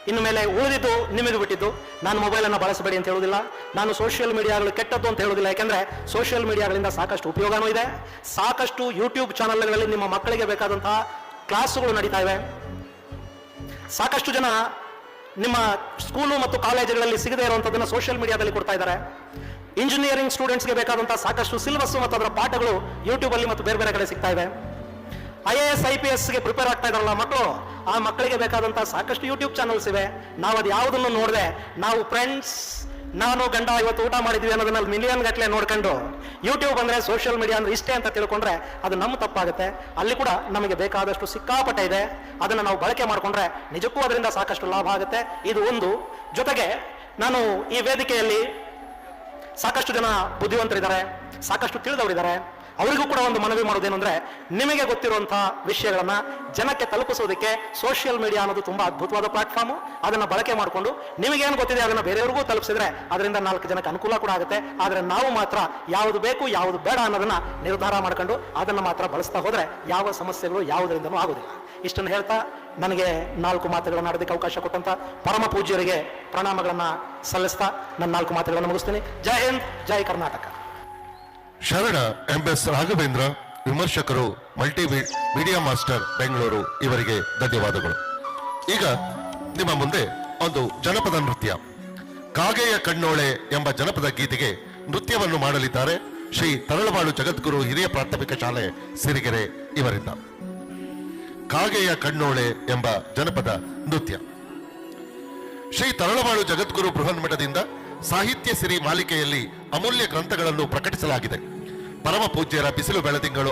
Speaker 1: ಇನ್ನು ಮೇಲೆ ಉಳಿದಿದ್ದು ನಿಮಗೆ ಬಿಟ್ಟಿದ್ದು. ನಾನು ಮೊಬೈಲನ್ನು ಬಳಸಬೇಡಿ ಅಂತ ಹೇಳೋದಿಲ್ಲ, ನಾನು ಸೋಷಿಯಲ್ ಮೀಡಿಯಾಗಳು ಕೆಟ್ಟದ್ದು ಅಂತ ಹೇಳೋದಿಲ್ಲ. ಯಾಕೆಂದ್ರೆ ಸೋಷಿಯಲ್ ಮೀಡಿಯಾಗಳಿಂದ ಸಾಕಷ್ಟು ಉಪಯೋಗನೂ ಇದೆ. ಸಾಕಷ್ಟು ಯೂಟ್ಯೂಬ್ ಚಾನಲ್ಗಳಲ್ಲಿ ನಿಮ್ಮ ಮಕ್ಕಳಿಗೆ ಬೇಕಾದಂತಹ ಕ್ಲಾಸುಗಳು ನಡೀತಾ ಇವೆ. ಸಾಕಷ್ಟು ಜನ ನಿಮ್ಮ ಸ್ಕೂಲು ಮತ್ತು ಕಾಲೇಜುಗಳಲ್ಲಿ ಸಿಗದೇ ಇರುವಂಥದ್ದನ್ನು ಸೋಷಿಯಲ್ ಮೀಡಿಯಾದಲ್ಲಿ ಕೊಡ್ತಾ ಇದ್ದಾರೆ. ಇಂಜಿನಿಯರಿಂಗ್ ಸ್ಟೂಡೆಂಟ್ಸ್ಗೆ ಬೇಕಾದಂತಹ ಸಾಕಷ್ಟು ಸಿಲೆಬಸ್ ಮತ್ತು ಅದರ ಪಾಠಗಳು ಯೂಟ್ಯೂಬ್ ಅಲ್ಲಿ ಮತ್ತು ಬೇರೆ ಬೇರೆ ಕಡೆ ಸಿಗ್ತಾ ಇದೆ. IAS IPS ಗೆ ಪ್ರಿಪೇರ್ ಆಗ್ತಾ ಇದಾರಲ್ಲ ಮಕ್ಕಳು, ಆ ಮಕ್ಕಳಿಗೆ ಬೇಕಾದಂತಹ ಸಾಕಷ್ಟು ಯೂಟ್ಯೂಬ್ ಚಾನಲ್ಸ್ ಇವೆ. ನಾವು ಅದು ಯಾವುದನ್ನು ನೋಡದೆ ನಾವು ಫ್ರೆಂಡ್ಸ್ ನಾನು ಗಂಡ ಇವತ್ತು ಊಟ ಮಾಡಿದ್ವಿ ಅನ್ನೋದನ್ನ ಮಿಲಿಯನ್ ಗಟ್ಟಲೆ ನೋಡ್ಕೊಂಡು ಯೂಟ್ಯೂಬ್ ಅಂದ್ರೆ ಸೋಷಿಯಲ್ ಮೀಡಿಯಾ ಅಂದ್ರೆ ಇಷ್ಟೇ ಅಂತ ತಿಳ್ಕೊಂಡ್ರೆ ಅದು ನಮ್ಮ ತಪ್ಪಾಗುತ್ತೆ. ಅಲ್ಲಿ ಕೂಡ ನಮಗೆ ಬೇಕಾದಷ್ಟು ಸಿಕ್ಕಾಪಟ್ಟೆ ಇದೆ. ಅದನ್ನು ನಾವು ಬಳಕೆ ಮಾಡಿಕೊಂಡ್ರೆ ನಿಜಕ್ಕೂ ಅದರಿಂದ ಸಾಕಷ್ಟು ಲಾಭ ಆಗುತ್ತೆ. ಇದು ಒಂದು. ಜೊತೆಗೆ ನಾನು ಈ ವೇದಿಕೆಯಲ್ಲಿ ಸಾಕಷ್ಟು ಜನ ಬುದ್ಧಿವಂತರಿದ್ದಾರೆ, ಸಾಕಷ್ಟು ತಿಳಿದವರಿದ್ದಾರೆ. ಅವರಿಗೂ ಕೂಡ ಒಂದು ಮನವಿ ಮಾಡೋದೇನೆಂದ್ರೆ, ನಿಮಗೆ ಗೊತ್ತಿರುವಂತಹ ವಿಷಯಗಳನ್ನ ಜನಕ್ಕೆ ತಲುಪಿಸೋದಕ್ಕೆ ಸೋಷಿಯಲ್ ಮೀಡಿಯಾ ಅನ್ನೋದು ತುಂಬಾ ಅದ್ಭುತವಾದ ಪ್ಲಾಟ್ಫಾರ್ಮ್. ಅದನ್ನ ಬಳಕೆ ಮಾಡಿಕೊಂಡು ನಿಮಗೇನು ಗೊತ್ತಿದೆ ಅದನ್ನ ಬೇರೆಯವ್ರಿಗೂ ತಲುಪಿಸಿದ್ರೆ ಅದರಿಂದ 4 ಜನಕ್ಕೆ ಅನುಕೂಲ ಕೂಡ ಆಗುತ್ತೆ. ಆದ್ರೆ ನಾವು ಮಾತ್ರ ಯಾವುದು ಬೇಕು ಯಾವುದು ಬೇಡ ಅನ್ನೋದನ್ನ ನಿರ್ಧಾರ ಮಾಡ್ಕೊಂಡು ಅದನ್ನ ಮಾತ್ರ ಬಳಸ್ತಾ ಹೋದ್ರೆ ಯಾವ ಸಮಸ್ಯೆಗಳು ಯಾವುದರಿಂದನೂ ಆಗೋದಿಲ್ಲ. ಇಷ್ಟನ್ನು ಹೇಳ್ತಾ ನನಗೆ 4 ಮಾತುಗಳನ್ನು ಆಡೋದಕ್ಕೆ ಅವಕಾಶ ಕೊಟ್ಟಂತ ಪರಮ ಪೂಜ್ಯರಿಗೆ ಪ್ರಣಾಮಗಳನ್ನ ಸಲ್ಲಿಸ್ತಾ ನನ್ನ 4 ಮಾತುಗಳನ್ನು ಮುಗಿಸ್ತೀನಿ. ಜೈ ಹಿಂದ್, ಜೈ ಕರ್ನಾಟಕ.
Speaker 2: ಶರಣ MS ರಾಘವೇಂದ್ರ, ವಿಮರ್ಶಕರು, ಮೀಡಿಯಾ ಮಾಸ್ಟರ್, ಬೆಂಗಳೂರು, ಇವರಿಗೆ ಧನ್ಯವಾದಗಳು. ಈಗ ನಿಮ್ಮ ಮುಂದೆ ಒಂದು ಜನಪದ ನೃತ್ಯ, ಕಾಗೆಯ ಕಣ್ಣೋಳೆ ಎಂಬ ಜನಪದ ಗೀತೆಗೆ ನೃತ್ಯವನ್ನು ಮಾಡಲಿದ್ದಾರೆ ಶ್ರೀ ತರಳಬಾಳು ಜಗದ್ಗುರು ಹಿರಿಯ ಪ್ರಾಥಮಿಕ ಶಾಲೆ ಸಿರಿಗೆರೆ ಇವರಿಂದ. ಕಾಗೆಯ ಕಣ್ಣೋಳೆ ಎಂಬ ಜನಪದ ನೃತ್ಯ. ಶ್ರೀ ತರಳಬಾಳು ಜಗದ್ಗುರು ಬೃಹನ್ಮಠದಿಂದ ಸಾಹಿತ್ಯ ಸಿರಿ ಮಾಲಿಕೆಯಲ್ಲಿ ಅಮೂಲ್ಯ ಗ್ರಂಥಗಳನ್ನು ಪ್ರಕಟಿಸಲಾಗಿದೆ. ಪರಮ ಪೂಜ್ಯರ ಬಿಸಿಲು ಬೆಳದಿಂಗಳು